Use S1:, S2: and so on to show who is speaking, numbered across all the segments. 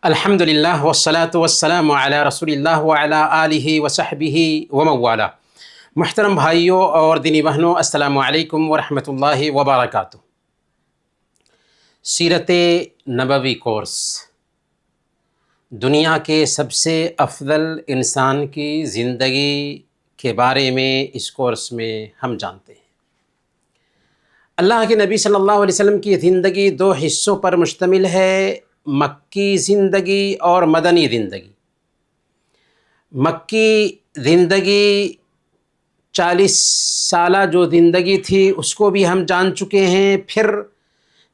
S1: الحمدللہ والصلاة والسلام علی رسول اللہ وعلی آلہ وصحبہ ومن والہ۔ محترم بھائیوں اور دینی بہنوں، السلام علیکم ورحمۃ اللہ وبرکاتہ۔ سیرت نبوی کورس دنیا کے سب سے افضل انسان کی زندگی کے بارے میں اس کورس میں ہم جانتے ہیں۔ اللہ کے نبی صلی اللہ علیہ وسلم کی زندگی دو حصوں پر مشتمل ہے، مکی زندگی اور مدنی زندگی۔ مکی زندگی 40 سالہ جو زندگی تھی اس کو بھی ہم جان چکے ہیں، پھر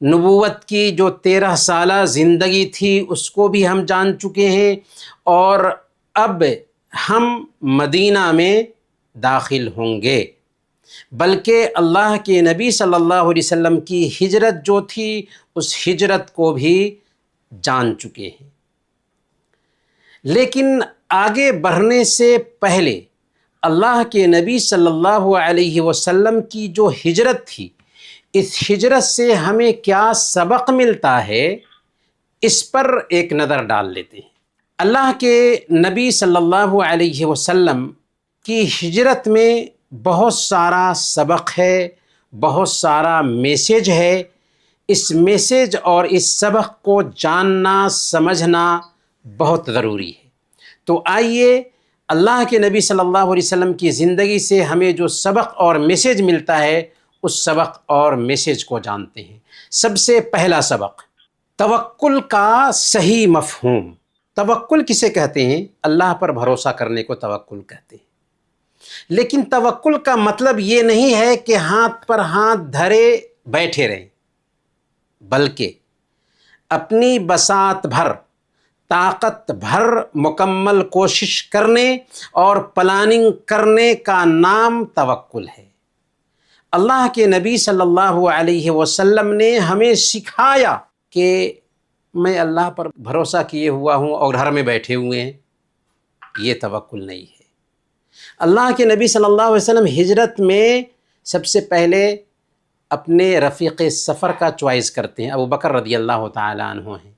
S1: نبوت کی جو 13 سالہ زندگی تھی اس کو بھی ہم جان چکے ہیں، اور اب ہم مدینہ میں داخل ہوں گے، بلکہ اللہ کے نبی صلی اللہ علیہ وسلم کی ہجرت جو تھی اس ہجرت کو بھی جان چکے ہیں۔ لیکن آگے بڑھنے سے پہلے اللہ کے نبی صلی اللہ علیہ وسلم کی جو ہجرت تھی، اس ہجرت سے ہمیں کیا سبق ملتا ہے، اس پر ایک نظر ڈال لیتے ہیں۔ اللہ کے نبی صلی اللہ علیہ وسلم کی ہجرت میں بہت سارا سبق ہے، بہت سارا میسیج ہے۔ اس میسیج اور اس سبق کو جاننا سمجھنا بہت ضروری ہے۔ تو آئیے اللہ کے نبی صلی اللہ علیہ وسلم کی زندگی سے ہمیں جو سبق اور میسیج ملتا ہے اس سبق اور میسیج کو جانتے ہیں۔ سب سے پہلا سبق، توکل کا صحیح مفہوم۔ توکل کسے کہتے ہیں؟ اللہ پر بھروسہ کرنے کو توکل کہتے ہیں۔ لیکن توکل کا مطلب یہ نہیں ہے کہ ہاتھ پر ہاتھ دھرے بیٹھے رہیں، بلکہ اپنی بساط بھر، طاقت بھر مکمل کوشش کرنے اور پلاننگ کرنے کا نام توکل ہے۔ اللہ کے نبی صلی اللہ علیہ وسلم نے ہمیں سکھایا کہ میں اللہ پر بھروسہ کیے ہوا ہوں اور گھر میں بیٹھے ہوئے ہیں، یہ توکل نہیں ہے۔ اللہ کے نبی صلی اللہ علیہ وسلم ہجرت میں سب سے پہلے اپنے رفیق سفر کا چوائس کرتے ہیں، ابو بکر رضی اللہ تعالیٰ عنہ ہیں۔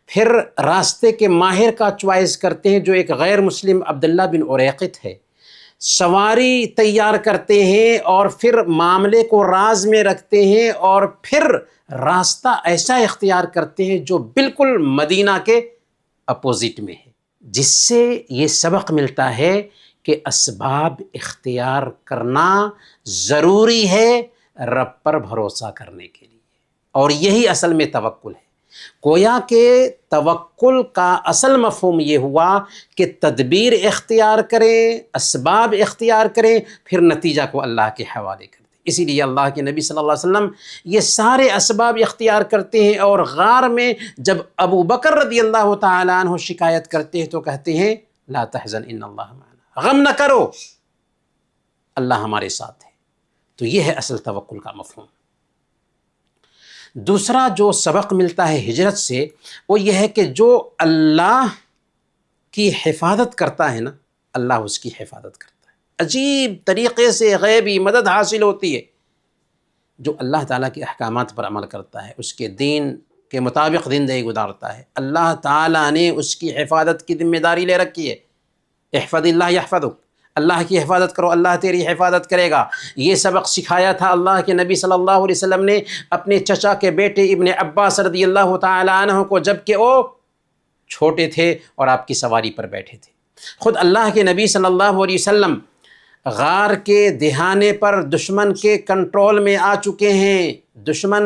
S1: پھر راستے کے ماہر کا چوائس کرتے ہیں جو ایک غیر مسلم عبداللہ بن اریقط ہے۔ سواری تیار کرتے ہیں اور پھر معاملے کو راز میں رکھتے ہیں، اور پھر راستہ ایسا اختیار کرتے ہیں جو بالکل مدینہ کے اپوزٹ میں ہے، جس سے یہ سبق ملتا ہے کہ اسباب اختیار کرنا ضروری ہے رب پر بھروسہ کرنے کے لیے، اور یہی اصل میں توکل ہے۔ گویا کہ توکل کا اصل مفہوم یہ ہوا کہ تدبیر اختیار کریں، اسباب اختیار کریں، پھر نتیجہ کو اللہ کے حوالے کر دیں۔ اسی لیے اللہ کے نبی صلی اللہ علیہ وسلم یہ سارے اسباب اختیار کرتے ہیں، اور غار میں جب ابو بکر رضی اللہ تعالیٰ عنہ شکایت کرتے ہیں تو کہتے ہیں لا تحزن ان اللہ معنا، غم نہ کرو، اللہ ہمارے ساتھ ہے۔ تو یہ ہے اصل توکل کا مفہوم۔ دوسرا جو سبق ملتا ہے ہجرت سے وہ یہ ہے کہ جو اللہ کی حفاظت کرتا ہے نا، اللہ اس کی حفاظت کرتا ہے۔ عجیب طریقے سے غیبی مدد حاصل ہوتی ہے جو اللہ تعالیٰ کے احکامات پر عمل کرتا ہے، اس کے دین کے مطابق زندگی گزارتا ہے۔ اللہ تعالیٰ نے اس کی حفاظت کی ذمہ داری لے رکھی ہے۔ احفظ اللہ یحفظک، اللہ کی حفاظت کرو، اللہ تیری حفاظت کرے گا۔ یہ سبق سکھایا تھا اللہ کے نبی صلی اللہ علیہ وسلم نے اپنے چچا کے بیٹے ابن عباس رضی اللہ تعالی عنہ کو، جب کہ وہ چھوٹے تھے اور آپ کی سواری پر بیٹھے تھے۔ خود اللہ کے نبی صلی اللہ علیہ وسلم غار کے دہانے پر دشمن کے کنٹرول میں آ چکے ہیں، دشمن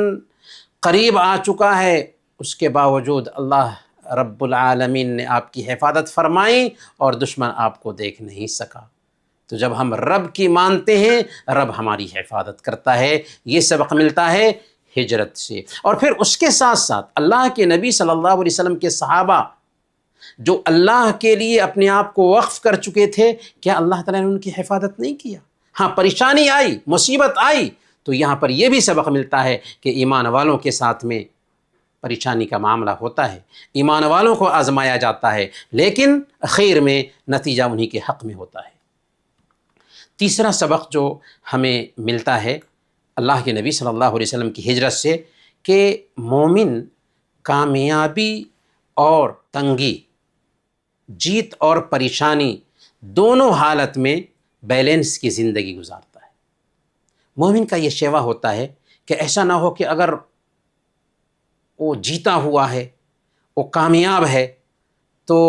S1: قریب آ چکا ہے، اس کے باوجود اللہ رب العالمین نے آپ کی حفاظت فرمائی اور دشمن آپ کو دیکھ نہیں سکا۔ تو جب ہم رب کی مانتے ہیں، رب ہماری حفاظت کرتا ہے۔ یہ سبق ملتا ہے ہجرت سے۔ اور پھر اس کے ساتھ ساتھ اللہ کے نبی صلی اللہ علیہ وسلم کے صحابہ جو اللہ کے لیے اپنے آپ کو وقف کر چکے تھے، کیا اللہ تعالیٰ نے ان کی حفاظت نہیں کیا؟ ہاں، پریشانی آئی، مصیبت آئی، تو یہاں پر یہ بھی سبق ملتا ہے کہ ایمان والوں کے ساتھ میں پریشانی کا معاملہ ہوتا ہے، ایمان والوں کو آزمایا جاتا ہے، لیکن اخیر میں نتیجہ انہی کے حق میں ہوتا ہے۔ تیسرا سبق جو ہمیں ملتا ہے اللہ کے نبی صلی اللہ علیہ وسلم کی ہجرت سے، کہ مومن کامیابی اور تنگی، جیت اور پریشانی، دونوں حالت میں بیلنس کی زندگی گزارتا ہے۔ مومن کا یہ شیوا ہوتا ہے کہ ایسا نہ ہو کہ اگر وہ جیتا ہوا ہے، وہ کامیاب ہے، تو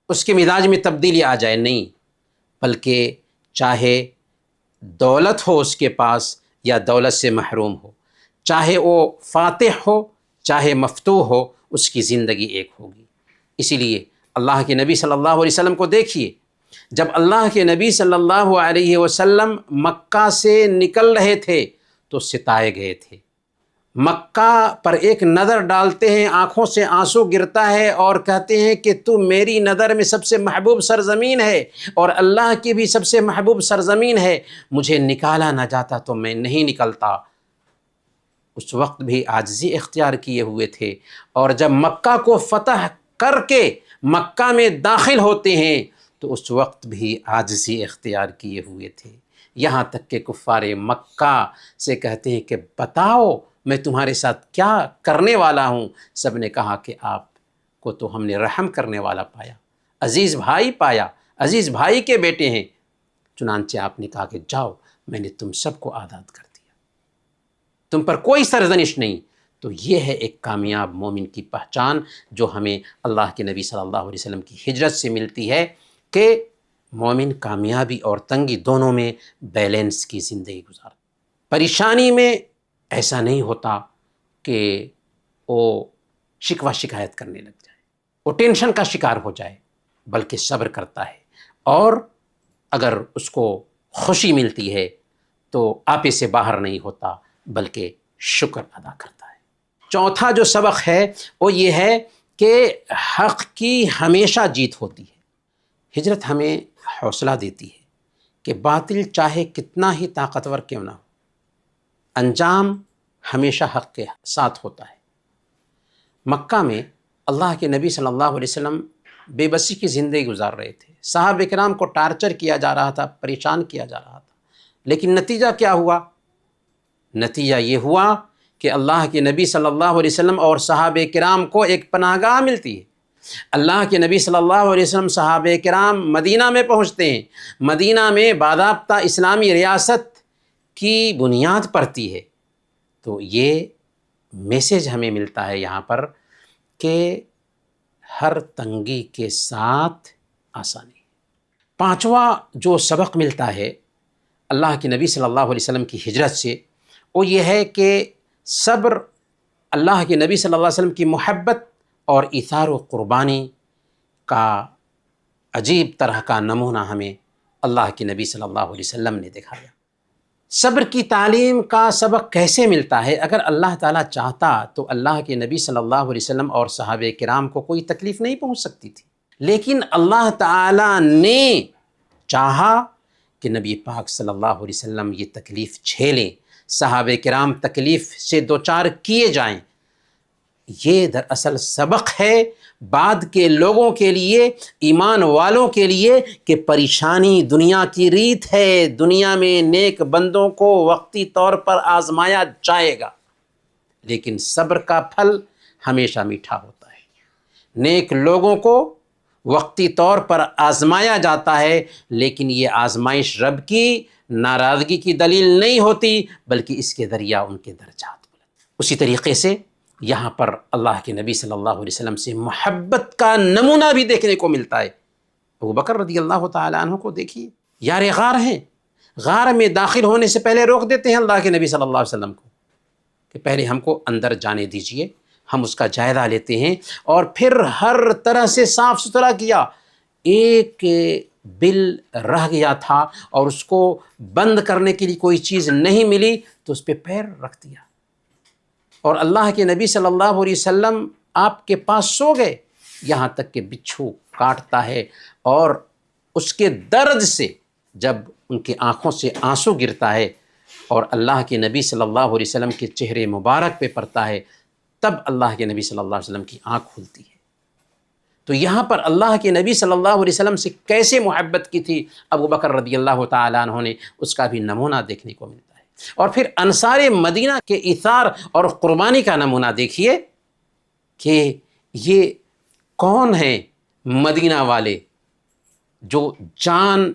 S1: اس کے مزاج میں تبدیلی آ جائے، نہیں، بلکہ چاہے دولت ہو اس کے پاس یا دولت سے محروم ہو، چاہے وہ فاتح ہو چاہے مفتوح ہو، اس کی زندگی ایک ہوگی۔ اسی لیے اللہ کے نبی صلی اللہ علیہ وسلم کو دیکھیے، جب اللہ کے نبی صلی اللہ علیہ وسلم مکہ سے نکل رہے تھے تو ستائے گئے تھے۔ مکہ پر ایک نظر ڈالتے ہیں، آنکھوں سے آنسو گرتا ہے اور کہتے ہیں کہ تو میری نظر میں سب سے محبوب سرزمین ہے اور اللہ کی بھی سب سے محبوب سرزمین ہے، مجھے نکالا نہ جاتا تو میں نہیں نکلتا۔ اس وقت بھی عاجزی اختیار کیے ہوئے تھے، اور جب مکہ کو فتح کر کے مکہ میں داخل ہوتے ہیں تو اس وقت بھی عاجزی اختیار کیے ہوئے تھے، یہاں تک کہ کفار مکہ سے کہتے ہیں کہ بتاؤ میں تمہارے ساتھ کیا کرنے والا ہوں۔ سب نے کہا کہ آپ کو تو ہم نے رحم کرنے والا پایا، عزیز بھائی پایا، عزیز بھائی کے بیٹے ہیں، چنانچہ آپ نے کہا کہ جاؤ میں نے تم سب کو آزاد کر دیا، تم پر کوئی سرزنش نہیں۔ تو یہ ہے ایک کامیاب مومن کی پہچان جو ہمیں اللہ کے نبی صلی اللہ علیہ وسلم کی ہجرت سے ملتی ہے، کہ مومن کامیابی اور تنگی دونوں میں بیلنس کی زندگی گزارتا۔ پریشانی میں ایسا نہیں ہوتا کہ وہ شکوہ شکایت کرنے لگ جائے، وہ ٹینشن کا شکار ہو جائے، بلکہ صبر کرتا ہے، اور اگر اس کو خوشی ملتی ہے تو آپے سے باہر نہیں ہوتا بلکہ شکر ادا کرتا ہے۔ چوتھا جو سبق ہے وہ یہ ہے کہ حق کی ہمیشہ جیت ہوتی ہے۔ ہجرت ہمیں حوصلہ دیتی ہے کہ باطل چاہے کتنا ہی طاقتور کیوں نہ ہو، انجام ہمیشہ حق کے ساتھ ہوتا ہے۔ مکہ میں اللہ کے نبی صلی اللہ علیہ وسلم بے بسی کی زندگی گزار رہے تھے، صحابہ کرام کو ٹارچر کیا جا رہا تھا، پریشان کیا جا رہا تھا، لیکن نتیجہ کیا ہوا؟ نتیجہ یہ ہوا کہ اللہ کے نبی صلی اللہ علیہ وسلم اور صحابہ کرام کو ایک پناہ گاہ ملتی ہے۔ اللہ کے نبی صلی اللہ علیہ وسلم صحابہ کرام مدینہ میں پہنچتے ہیں، مدینہ میں باضابطہ اسلامی ریاست کی بنیاد پڑتی ہے۔ تو یہ میسیج ہمیں ملتا ہے یہاں پر کہ ہر تنگی کے ساتھ آسانی۔ پانچواں جو سبق ملتا ہے اللہ کے نبی صلی اللہ علیہ وسلم کی ہجرت سے، وہ یہ ہے کہ صبر، اللہ کے نبی صلی اللہ علیہ وسلم کی محبت اور ایثار و قربانی کا عجیب طرح کا نمونہ ہمیں اللہ کے نبی صلی اللہ علیہ وسلم نے دکھایا۔ صبر کی تعلیم کا سبق کیسے ملتا ہے؟ اگر اللہ تعالیٰ چاہتا تو اللہ کے نبی صلی اللہ علیہ وسلم اور صحابہ کرام کو کوئی تکلیف نہیں پہنچ سکتی تھی، لیکن اللہ تعالیٰ نے چاہا کہ نبی پاک صلی اللہ علیہ وسلم یہ تکلیف جھیلیں، صحابہ کرام تکلیف سے دوچار کیے جائیں۔ یہ دراصل سبق ہے بعد کے لوگوں کے لیے، ایمان والوں کے لیے، کہ پریشانی دنیا کی ریت ہے، دنیا میں نیک بندوں کو وقتی طور پر آزمایا جائے گا، لیکن صبر کا پھل ہمیشہ میٹھا ہوتا ہے۔ نیک لوگوں کو وقتی طور پر آزمایا جاتا ہے، لیکن یہ آزمائش رب کی ناراضگی کی دلیل نہیں ہوتی، بلکہ اس کے ذریعہ ان کے درجات بلند۔ اسی طریقے سے یہاں پر اللہ کے نبی صلی اللہ علیہ وسلم سے محبت کا نمونہ بھی دیکھنے کو ملتا ہے۔ ابو بکر رضی اللہ تعالیٰ عنہ کو دیکھیے، یار غار ہیں، غار میں داخل ہونے سے پہلے روک دیتے ہیں اللہ کے نبی صلی اللہ علیہ وسلم کو کہ پہلے ہم کو اندر جانے دیجئے، ہم اس کا جائزہ لیتے ہیں، اور پھر ہر طرح سے صاف ستھرا کیا۔ ایک بل رہ گیا تھا اور اس کو بند کرنے کے لیے کوئی چیز نہیں ملی تو اس پہ پیر رکھ دیا، اور اللہ کے نبی صلی اللہ علیہ وسلم آپ کے پاس سو گئے، یہاں تک کہ بچھو کاٹتا ہے، اور اس کے درد سے جب ان کی آنکھوں سے آنسو گرتا ہے اور اللہ کے نبی صلی اللہ علیہ وسلم کے چہرے مبارک پہ پڑتا ہے، تب اللہ کے نبی صلی اللہ علیہ وسلم کی آنکھ کھلتی ہے۔ تو یہاں پر اللہ کے نبی صلی اللہ علیہ وسلم سے کیسے محبت کی تھی ابو بکر رضی اللہ تعالیٰ عنہ نے، اس کا بھی نمونہ دیکھنے کو ملتا ہے۔ اور پھر انصار مدینہ کے ایثار اور قربانی کا نمونہ دیکھیے کہ یہ کون ہیں مدینہ والے جو جان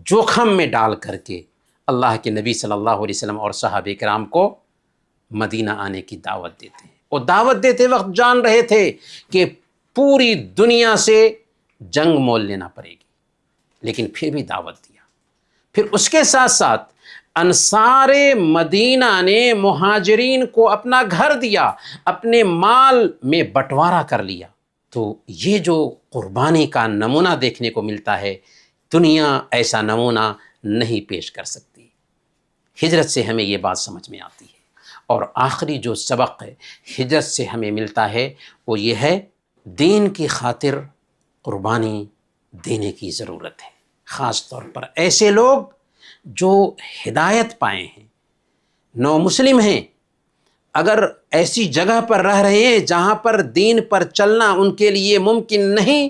S1: جوخم میں ڈال کر کے اللہ کے نبی صلی اللہ علیہ وسلم اور صحابہ کرام کو مدینہ آنے کی دعوت دیتے ہیں؟ اور دعوت دیتے وقت جان رہے تھے کہ پوری دنیا سے جنگ مول لینا پڑے گی، لیکن پھر بھی دعوت دیا۔ پھر اس کے ساتھ ساتھ انصار مدینہ نے مہاجرین کو اپنا گھر دیا، اپنے مال میں بٹوارا کر لیا۔ تو یہ جو قربانی کا نمونہ دیکھنے کو ملتا ہے، دنیا ایسا نمونہ نہیں پیش کر سکتی۔ ہجرت سے ہمیں یہ بات سمجھ میں آتی ہے۔ اور آخری جو سبق ہجرت سے ہمیں ملتا ہے وہ یہ ہے، دین کی خاطر قربانی دینے کی ضرورت ہے، خاص طور پر ایسے لوگ جو ہدایت پائے ہیں، نو مسلم ہیں، اگر ایسی جگہ پر رہ رہے ہیں جہاں پر دین پر چلنا ان کے لیے ممکن نہیں،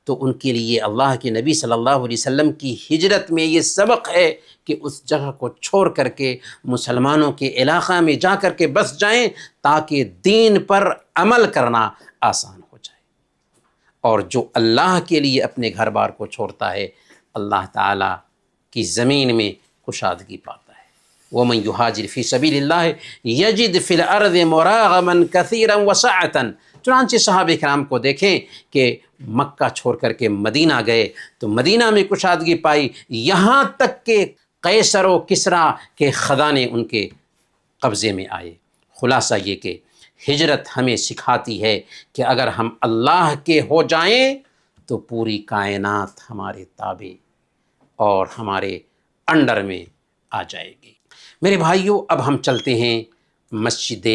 S1: تو ان کے لیے اللہ کے نبی صلی اللہ علیہ وسلم کی ہجرت میں یہ سبق ہے کہ اس جگہ کو چھوڑ کر کے مسلمانوں کے علاقہ میں جا کر کے بس جائیں تاکہ دین پر عمل کرنا آسان ہو جائے۔ اور جو اللہ کے لیے اپنے گھر بار کو چھوڑتا ہے، اللہ تعالیٰ کی زمین میں کشادگی پاتا ہے۔ وَمَن يُهَاجِرْ فِي سَبِيلِ اللَّهِ يَجِدْ فِي الْأَرْضِ مُرَاغَمًا كَثِيرًا وَسَعَةً۔ چنانچہ صحابہ کرام کو دیکھیں کہ مکہ چھوڑ کر کے مدینہ گئے تو مدینہ میں کشادگی پائی، یہاں تک کہ قیصر و کسریٰ کے خزانے ان کے قبضے میں آئے۔ خلاصہ یہ کہ ہجرت ہمیں سکھاتی ہے کہ اگر ہم اللہ کے ہو جائیں تو پوری کائنات ہمارے تابع اور ہمارے انڈر میں آ جائے گی۔ میرے بھائیوں، اب ہم چلتے ہیں مسجد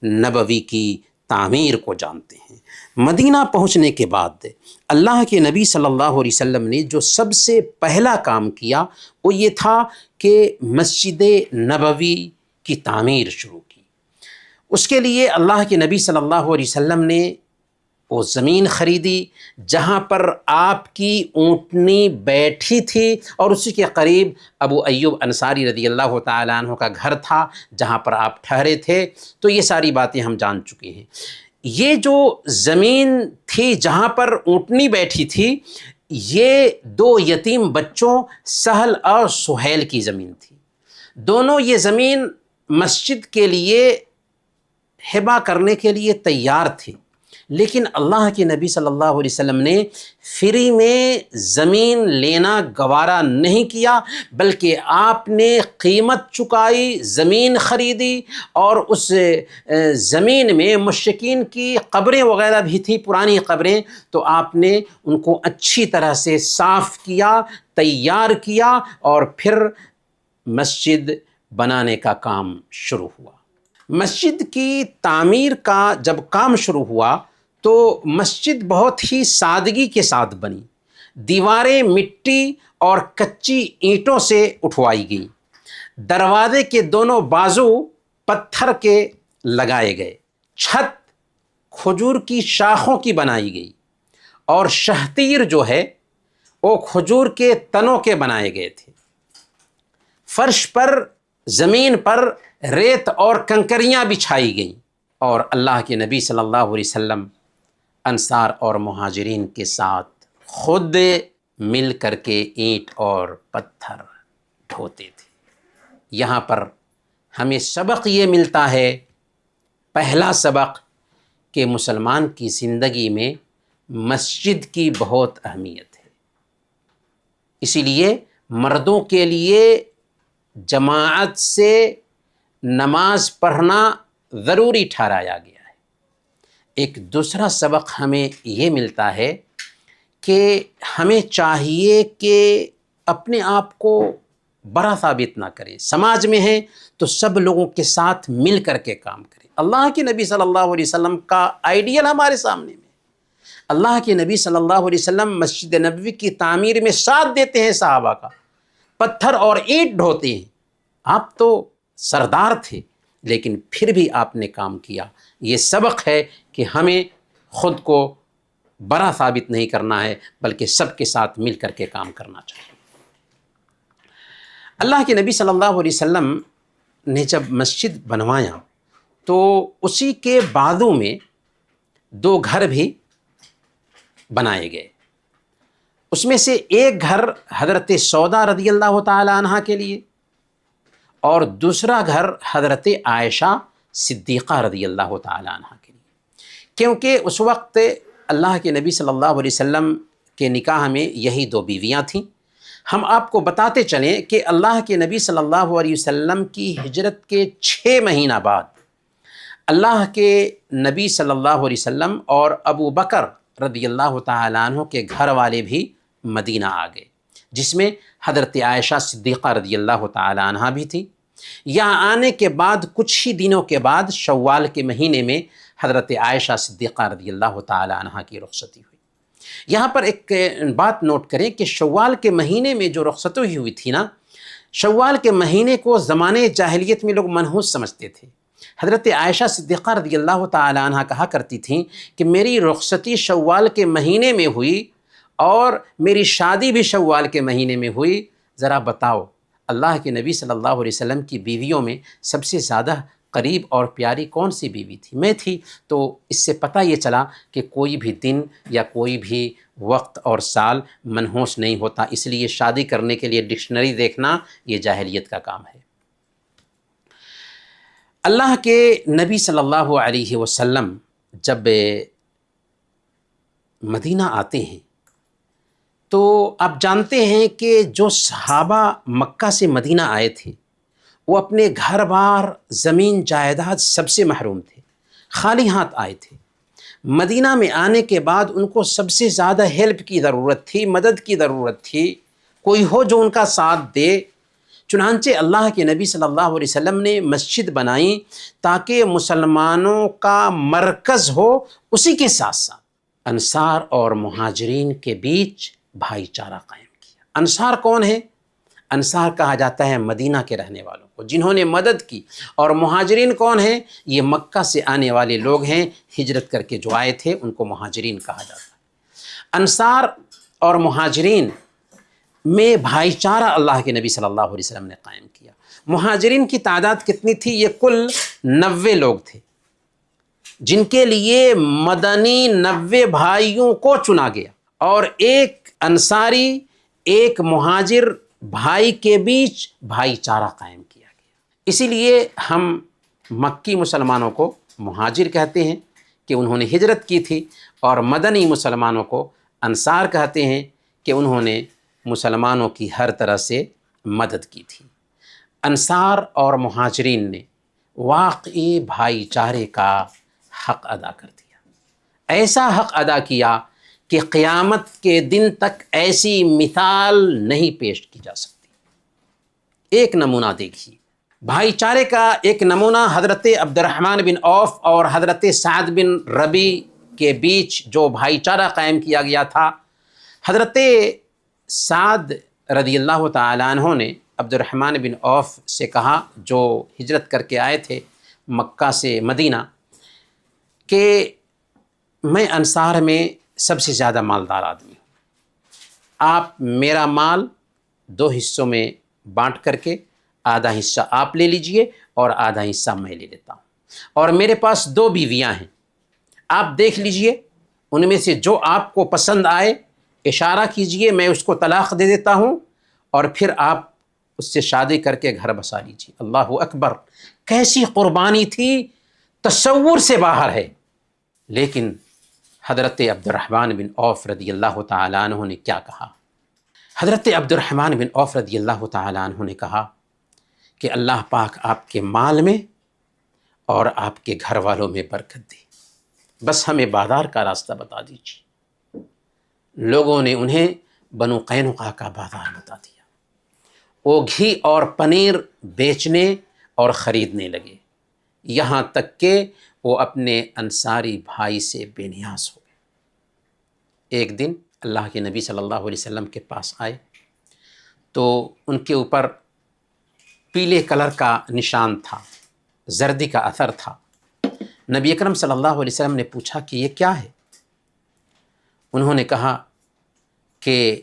S1: نبوی کی تعمیر کو جانتے ہیں۔ مدینہ پہنچنے کے بعد اللہ کے نبی صلی اللہ علیہ وسلم نے جو سب سے پہلا کام کیا وہ یہ تھا کہ مسجد نبوی کی تعمیر شروع کی۔ اس کے لیے اللہ کے نبی صلی اللہ علیہ وسلم نے وہ زمین خریدی جہاں پر آپ کی اونٹنی بیٹھی تھی، اور اسی کے قریب ابو ایوب انصاری رضی اللہ تعالیٰ عنہ کا گھر تھا جہاں پر آپ ٹھہرے تھے۔ تو یہ ساری باتیں ہم جان چکے ہیں۔ یہ جو زمین تھی جہاں پر اونٹنی بیٹھی تھی، یہ دو یتیم بچوں سہل اور سہیل کی زمین تھی۔ دونوں یہ زمین مسجد کے لیے ہبہ کرنے کے لیے تیار تھے، لیکن اللہ کے نبی صلی اللہ علیہ وسلم نے فری میں زمین لینا گوارا نہیں کیا، بلکہ آپ نے قیمت چکائی، زمین خریدی، اور اس زمین میں مشرکین کی قبریں وغیرہ بھی تھیں، پرانی قبریں، تو آپ نے ان کو اچھی طرح سے صاف کیا، تیار کیا، اور پھر مسجد بنانے کا کام شروع ہوا۔ مسجد کی تعمیر کا جب کام شروع ہوا تو مسجد بہت ہی سادگی کے ساتھ بنی۔ دیواریں مٹی اور کچی اینٹوں سے اٹھوائی گئیں، دروازے کے دونوں بازو پتھر کے لگائے گئے، چھت کھجور کی شاخوں کی بنائی گئی، اور شہتیر جو ہے وہ کھجور کے تنوں کے بنائے گئے تھے۔ فرش پر، زمین پر ریت اور کنکریاں بچھائی گئیں، اور اللہ کے نبی صلی اللہ علیہ وسلم انصار اور مہاجرین کے ساتھ خود مل کر کے اینٹ اور پتھر ڈھوتے تھے۔ یہاں پر ہمیں سبق یہ ملتا ہے، پہلا سبق، کہ مسلمان کی زندگی میں مسجد کی بہت اہمیت ہے۔ اسی لیے مردوں کے لیے جماعت سے نماز پڑھنا ضروری ٹھہرایا گیا ہے۔ ایک دوسرا سبق ہمیں یہ ملتا ہے کہ ہمیں چاہیے کہ اپنے آپ کو بڑا ثابت نہ کریں، سماج میں ہیں تو سب لوگوں کے ساتھ مل کر کے کام کریں۔ اللہ کے نبی صلی اللہ علیہ وسلم کا آئیڈیل ہمارے سامنے میں، اللہ کے نبی صلی اللہ علیہ وسلم مسجد نبوی کی تعمیر میں ساتھ دیتے ہیں صحابہ کا، پتھر اور اینٹ ڈھوتے ہیں۔ آپ تو سردار تھے لیکن پھر بھی آپ نے کام کیا۔ یہ سبق ہے کہ ہمیں خود کو بڑا ثابت نہیں کرنا ہے، بلکہ سب کے ساتھ مل کر کے کام کرنا چاہیے۔ اللہ کے نبی صلی اللہ علیہ وسلم نے جب مسجد بنوایا تو اسی کے بازو میں دو گھر بھی بنائے گئے۔ اس میں سے ایک گھر حضرت سودا رضی اللہ تعالی عنہ کے لیے اور دوسرا گھر حضرت عائشہ صدیقہ رضی اللہ تعالی عنہ کے لیے، کیونکہ اس وقت اللہ کے نبی صلی اللہ علیہ وسلم کے نکاح میں یہی دو بیویاں تھیں۔ ہم آپ کو بتاتے چلیں کہ اللہ کے نبی صلی اللہ علیہ وسلم کی ہجرت کے 6 مہینہ بعد اللہ کے نبی صلی اللہ علیہ وسلم اور ابو بکر رضی اللہ تعالیٰ عنہ کے گھر والے بھی مدینہ آ گئے، جس میں حضرت عائشہ صدیقہ رضی اللہ تعالیٰ عنہ بھی تھی۔ یہاں آنے کے بعد کچھ ہی دنوں کے بعد شوال کے مہینے میں حضرت عائشہ صدیقہ رضی اللہ تعالیٰ عنہ کی رخصتی ہوئی۔ یہاں پر ایک بات نوٹ کریں کہ شوال کے مہینے میں جو رخصتی ہوئی تھی نا، شوال کے مہینے کو زمانے جاہلیت میں لوگ منحوس سمجھتے تھے۔ حضرت عائشہ صدیقہ رضی اللہ تعالی عنہ کہا کرتی تھیں کہ میری رخصتی شوال کے مہینے میں ہوئی اور میری شادی بھی شوال کے مہینے میں ہوئی، ذرا بتاؤ اللہ کے نبی صلی اللہ علیہ وسلم کی بیویوں میں سب سے زیادہ قریب اور پیاری کون سی بیوی تھی؟ میں تھی۔ تو اس سے پتہ یہ چلا کہ کوئی بھی دن یا کوئی بھی وقت اور سال منحوس نہیں ہوتا، اس لیے شادی کرنے کے لیے ڈکشنری دیکھنا یہ جاہلیت کا کام ہے۔ اللہ کے نبی صلی اللہ علیہ وسلم جب مدینہ آتے ہیں تو آپ جانتے ہیں کہ جو صحابہ مکہ سے مدینہ آئے تھے وہ اپنے گھر بار زمین جائیداد سب سے محروم تھے، خالی ہاتھ آئے تھے۔ مدینہ میں آنے کے بعد ان کو سب سے زیادہ ہیلپ کی ضرورت تھی، مدد کی ضرورت تھی، کوئی ہو جو ان کا ساتھ دے۔ چنانچہ اللہ کے نبی صلی اللہ علیہ وسلم نے مسجد بنائی تاکہ مسلمانوں کا مرکز ہو، اسی کے ساتھ ساتھ انصار اور مہاجرین کے بیچ بھائی چارہ قائم کیا۔ انصار کون ہے؟ انصار کہا جاتا ہے مدینہ کے رہنے والوں کو جنہوں نے مدد کی، اور مہاجرین کون ہیں؟ یہ مکہ سے آنے والے لوگ ہیں، ہجرت کر کے جو آئے تھے ان کو مہاجرین کہا جاتا ہے۔ انصار اور مہاجرین میں بھائی چارہ اللہ کے نبی صلی اللہ علیہ وسلم نے قائم کیا۔ مہاجرین کی تعداد کتنی تھی؟ یہ کل 90 لوگ تھے، جن کے لیے مدنی 90 بھائیوں کو چنا گیا، اور ایک انصاری ایک مہاجر بھائی کے بیچ بھائی چارہ قائم کیا گیا۔ اسی لیے ہم مکی مسلمانوں کو مہاجر کہتے ہیں کہ انہوں نے ہجرت کی تھی، اور مدنی مسلمانوں کو انصار کہتے ہیں کہ انہوں نے مسلمانوں کی ہر طرح سے مدد کی تھی۔ انصار اور مہاجرین نے واقعی بھائی چارے کا حق ادا کر دیا، ایسا حق ادا کیا کہ قیامت کے دن تک ایسی مثال نہیں پیش کی جا سکتی۔ ایک نمونہ دیکھیے، بھائی چارے کا ایک نمونہ حضرت عبد الرحمن بن عوف اور حضرت سعد بن ربی کے بیچ جو بھائی چارہ قائم کیا گیا تھا۔ حضرت سعد رضی اللہ تعالیٰ عنہ نے عبد الرحمن بن عوف سے کہا، جو ہجرت کر کے آئے تھے مکہ سے مدینہ، کہ میں انصار میں سب سے زیادہ مالدار آدمی ہوں، آپ میرا مال 2 حصوں میں بانٹ کر کے آدھا حصہ آپ لے لیجئے اور آدھا حصہ میں لے لیتا ہوں، اور میرے پاس 2 بیویاں ہیں، آپ دیکھ لیجئے ان میں سے جو آپ کو پسند آئے اشارہ کیجئے، میں اس کو طلاق دے دیتا ہوں، اور پھر آپ اس سے شادی کر کے گھر بسا لیجئے۔ اللہ اکبر! کیسی قربانی تھی، تصور سے باہر ہے۔ لیکن حضرت عبد الرحمن بن عوف رضی اللہ تعالیٰ عنہ نے کیا کہا؟ حضرت عبد الرحمن بن عوف رضی اللہ تعالیٰ عنہ نے کہا کہ اللہ پاک آپ کے مال میں اور آپ کے گھر والوں میں برکت دے، بس ہمیں بازار کا راستہ بتا دیجیے۔ لوگوں نے انہیں بنو قینقاع کا بازار بتا دیا، وہ گھی اور پنیر بیچنے اور خریدنے لگے، یہاں تک کہ وہ اپنے انصاری بھائی سے بے نیاز ہو گئے۔ ایک دن اللہ کے نبی صلی اللہ علیہ وسلم کے پاس آئے تو ان کے اوپر پیلے کلر کا نشان تھا، زردی کا اثر تھا۔ نبی اکرم صلی اللہ علیہ وسلم نے پوچھا کہ یہ کیا ہے؟ انہوں نے کہا کہ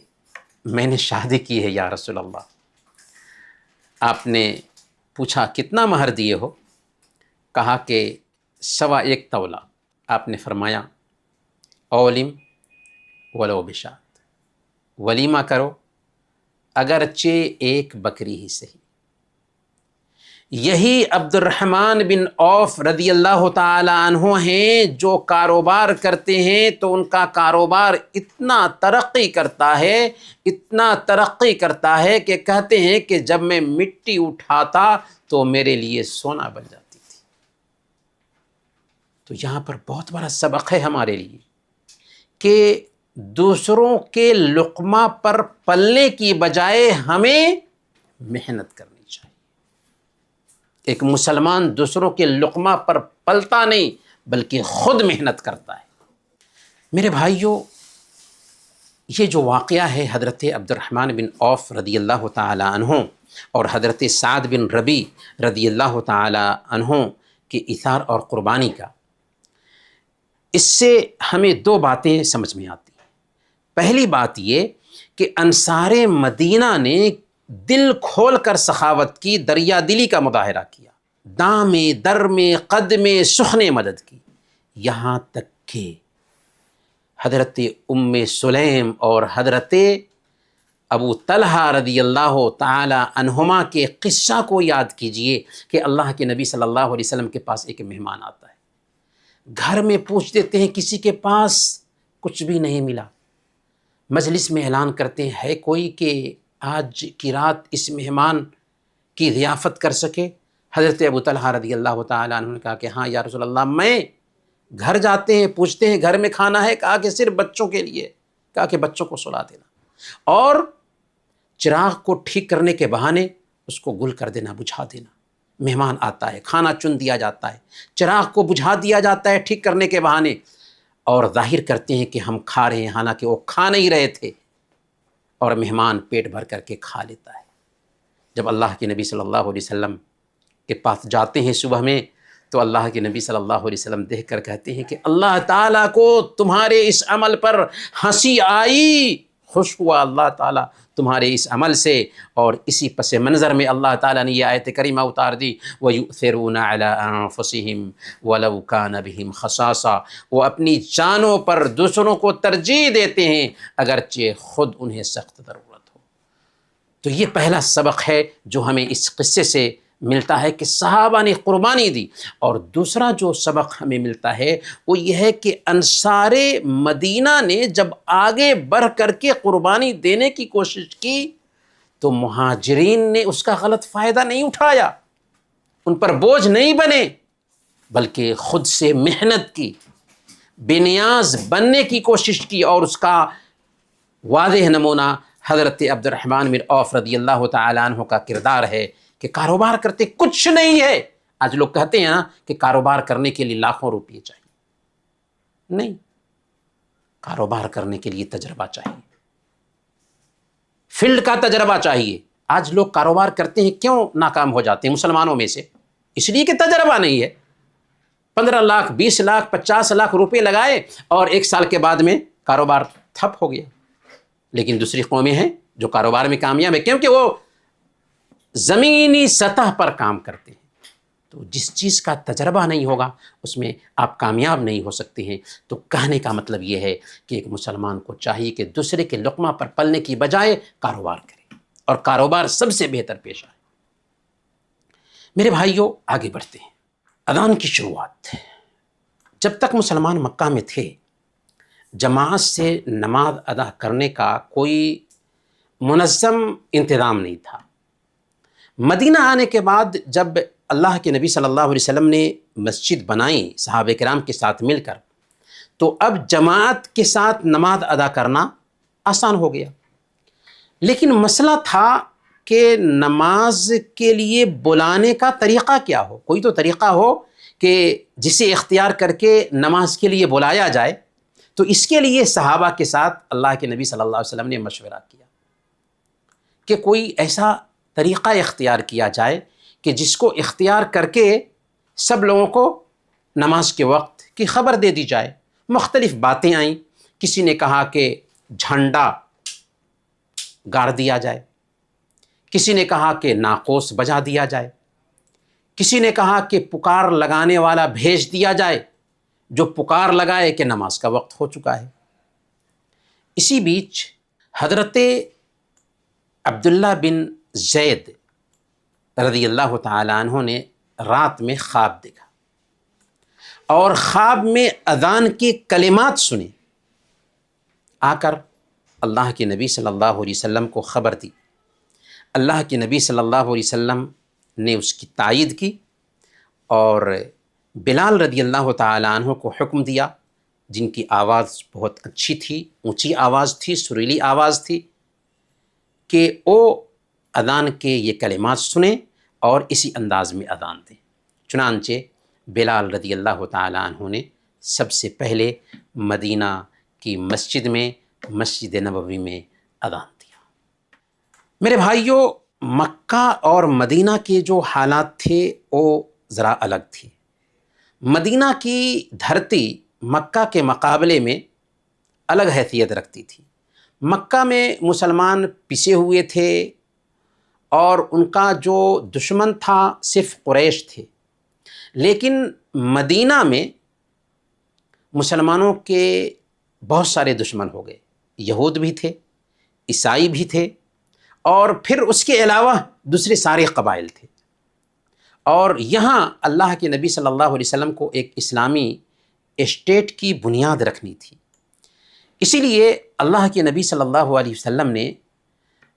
S1: میں نے شادی کی ہے یا رسول اللہ۔ آپ نے پوچھا کتنا مہر دیے ہو؟ کہا کہ 1.25 تولہ۔ آپ نے فرمایا اولم ولو بشات، ولیمہ کرو اگرچہ ایک بکری ہی صحیح۔ یہی عبد الرحمن بن عوف رضی اللہ تعالی عنہ ہیں جو کاروبار کرتے ہیں تو ان کا کاروبار اتنا ترقی کرتا ہے، اتنا ترقی کرتا ہے کہ کہتے ہیں کہ جب میں مٹی اٹھاتا تو میرے لیے سونا بن جاتی تھی۔ تو یہاں پر بہت بڑا سبق ہے ہمارے لیے کہ دوسروں کے لقمہ پر پلنے کی بجائے ہمیں محنت کرنی چاہیے۔ ایک مسلمان دوسروں کے لقمہ پر پلتا نہیں بلکہ خود محنت کرتا ہے۔ میرے بھائیوں، یہ جو واقعہ ہے حضرت عبد الرحمن بن عوف رضی اللہ تعالی عنہ اور حضرت سعد بن ربی رضی اللہ تعالی عنہ کے ایثار اور قربانی کا، اس سے ہمیں دو باتیں سمجھ میں آتی ہیں۔ پہلی بات یہ کہ انصار مدینہ نے دل کھول کر سخاوت کی، دریا دلی کا مظاہرہ کیا، دام در میں قدم سخن مدد کی، یہاں تک کہ حضرت ام سلیم اور حضرت ابو طلحہ رضی اللہ تعالی عنہما کے قصہ کو یاد کیجئے کہ اللہ کے نبی صلی اللہ علیہ وسلم کے پاس ایک مہمان آتا ہے، گھر میں پوچھ دیتے ہیں، کسی کے پاس کچھ بھی نہیں ملا، مجلس میں اعلان کرتے ہیں ہے کوئی کہ آج کی رات اس مہمان کی ضیافت کر سکے؟ حضرت ابو طلحہ رضی اللہ تعالیٰ عنہ نے کہا کہ ہاں یا رسول اللہ، میں گھر جاتے ہیں پوچھتے ہیں گھر میں کھانا ہے، کہا کہ صرف بچوں کے لیے، کہا کہ بچوں کو سلا دینا اور چراغ کو ٹھیک کرنے کے بہانے اس کو گل کر دینا، بجھا دینا۔ مہمان آتا ہے، کھانا چن دیا جاتا ہے، چراغ کو بجھا دیا جاتا ہے ٹھیک کرنے کے بہانے، اور ظاہر کرتے ہیں کہ ہم کھا رہے ہیں، حالانکہ وہ کھا نہیں رہے تھے، اور مہمان پیٹ بھر کر کے کھا لیتا ہے۔ جب اللہ کے نبی صلی اللہ علیہ وسلم کے پاس جاتے ہیں صبح میں تو اللہ کے نبی صلی اللہ علیہ وسلم دیکھ کر کہتے ہیں کہ اللہ تعالیٰ کو تمہارے اس عمل پر ہنسی آئی، خوش ہوا اللہ تعالیٰ تمہارے اس عمل سے، اور اسی پس منظر میں اللہ تعالیٰ نے یہ آیت کریمہ اتار دی، وَيُؤْثِرُونَ عَلَىٰ أَنفُسِهِمْ وَلَوْ كَانَ بِهِمْ خَصَاصَةٌ، وہ اپنی جانوں پر دوسروں کو ترجیح دیتے ہیں اگرچہ خود انہیں سخت ضرورت ہو۔ تو یہ پہلا سبق ہے جو ہمیں اس قصے سے ملتا ہے کہ صحابہ نے قربانی دی، اور دوسرا جو سبق ہمیں ملتا ہے وہ یہ ہے کہ انصار مدینہ نے جب آگے بڑھ کر کے قربانی دینے کی کوشش کی تو مہاجرین نے اس کا غلط فائدہ نہیں اٹھایا، ان پر بوجھ نہیں بنے، بلکہ خود سے محنت کی، بے نیاز بننے کی کوشش کی، اور اس کا واضح نمونہ حضرت عبد الرحمن بن عوف رضی اللہ تعالیٰ عنہ کا کردار ہے کہ کاروبار کرتے کچھ نہیں ہے۔ آج لوگ کہتے ہیں نا کہ کاروبار کرنے کے لیے لاکھوں روپے چاہیے، نہیں، کاروبار کرنے کے لیے تجربہ چاہیے، فیلڈ کا تجربہ چاہیے۔ آج لوگ کاروبار کرتے ہیں کیوں ناکام ہو جاتے ہیں مسلمانوں میں سے؟ اس لیے کہ تجربہ نہیں ہے۔ 15 لاکھ 20 لاکھ 50 لاکھ روپے لگائے اور 1 سال کے بعد میں کاروبار ٹھپ ہو گیا۔ لیکن دوسری قومیں ہیں جو کاروبار میں کامیاب ہے کیونکہ وہ زمینی سطح پر کام کرتے ہیں۔ تو جس چیز کا تجربہ نہیں ہوگا اس میں آپ کامیاب نہیں ہو سکتے ہیں۔ تو کہنے کا مطلب یہ ہے کہ ایک مسلمان کو چاہیے کہ دوسرے کے لقمہ پر پلنے کی بجائے کاروبار کرے، اور کاروبار سب سے بہتر پیشہ ہے۔ میرے بھائیوں، آگے بڑھتے ہیں۔ اذان کی شروعات، جب تک مسلمان مکہ میں تھے جماعت سے نماز ادا کرنے کا کوئی منظم انتظام نہیں تھا۔ مدینہ آنے کے بعد جب اللہ کے نبی صلی اللہ علیہ وسلم نے مسجد بنائی صحابہ کرام کے ساتھ مل کر، تو اب جماعت کے ساتھ نماز ادا کرنا آسان ہو گیا۔ لیکن مسئلہ تھا کہ نماز کے لیے بلانے کا طریقہ کیا ہو، کوئی تو طریقہ ہو کہ جسے اختیار کر کے نماز کے لیے بلایا جائے۔ تو اس کے لیے صحابہ کے ساتھ اللہ کے نبی صلی اللہ علیہ وسلم نے مشورہ کیا کہ کوئی ایسا طریقہ اختیار کیا جائے کہ جس کو اختیار کر کے سب لوگوں کو نماز کے وقت کی خبر دے دی جائے۔ مختلف باتیں آئیں، کسی نے کہا کہ جھنڈا گاڑ دیا جائے، کسی نے کہا کہ ناقوس بجا دیا جائے، کسی نے کہا کہ پکار لگانے والا بھیج دیا جائے جو پکار لگائے کہ نماز کا وقت ہو چکا ہے۔ اسی بیچ حضرت عبداللہ بن زید رضی اللہ تعالیٰ عنہ نے رات میں خواب دیکھا اور خواب میں اذان کے کلمات سنے. آ کر اللہ کے نبی صلی اللہ علیہ وسلم کو خبر دی. اللہ کے نبی صلی اللہ علیہ وسلم نے اس کی تائید کی اور بلال رضی اللہ تعالیٰ عنہ کو حکم دیا، جن کی آواز بہت اچھی تھی، اونچی آواز تھی، سریلی آواز تھی، کہ وہ اذان کے یہ کلمات سنیں اور اسی انداز میں اذان دیں. چنانچہ بلال رضی اللہ تعالیٰ عنہ نے سب سے پہلے مدینہ کی مسجد میں، مسجد نبوی میں اذان دیا. میرے بھائیوں، مکہ اور مدینہ کے جو حالات تھے وہ ذرا الگ تھے. مدینہ کی دھرتی مکہ کے مقابلے میں الگ حیثیت رکھتی تھی. مکہ میں مسلمان پسے ہوئے تھے اور ان کا جو دشمن تھا صرف قریش تھے، لیکن مدینہ میں مسلمانوں کے بہت سارے دشمن ہو گئے. یہود بھی تھے، عیسائی بھی تھے، اور پھر اس کے علاوہ دوسرے سارے قبائل تھے. اور یہاں اللہ کے نبی صلی اللہ علیہ وسلم کو ایک اسلامی اسٹیٹ کی بنیاد رکھنی تھی. اسی لیے اللہ کے نبی صلی اللہ علیہ وسلم نے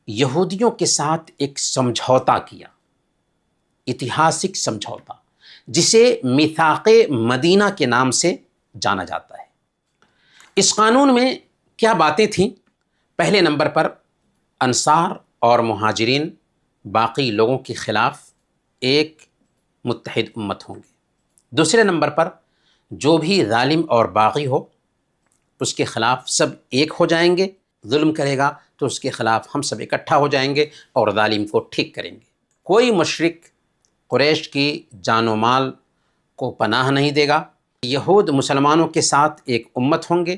S1: یہودیوں کے ساتھ ایک سمجھوتا کیا، ایتہاسک سمجھوتا، جسے میثاق مدینہ کے نام سے جانا جاتا ہے. اس قانون میں کیا باتیں تھیں؟ پہلے نمبر پر انصار اور مہاجرین باقی لوگوں کے خلاف ایک متحد امت ہوں گے. دوسرے نمبر پر جو بھی ظالم اور باغی ہو اس کے خلاف سب ایک ہو جائیں گے. ظلم کرے گا تو اس کے خلاف ہم سب اکٹھا ہو جائیں گے اور ظالم کو ٹھیک کریں گے. کوئی مشرک قریش کی جان و مال کو پناہ نہیں دے گا. یہود مسلمانوں کے ساتھ ایک امت ہوں گے،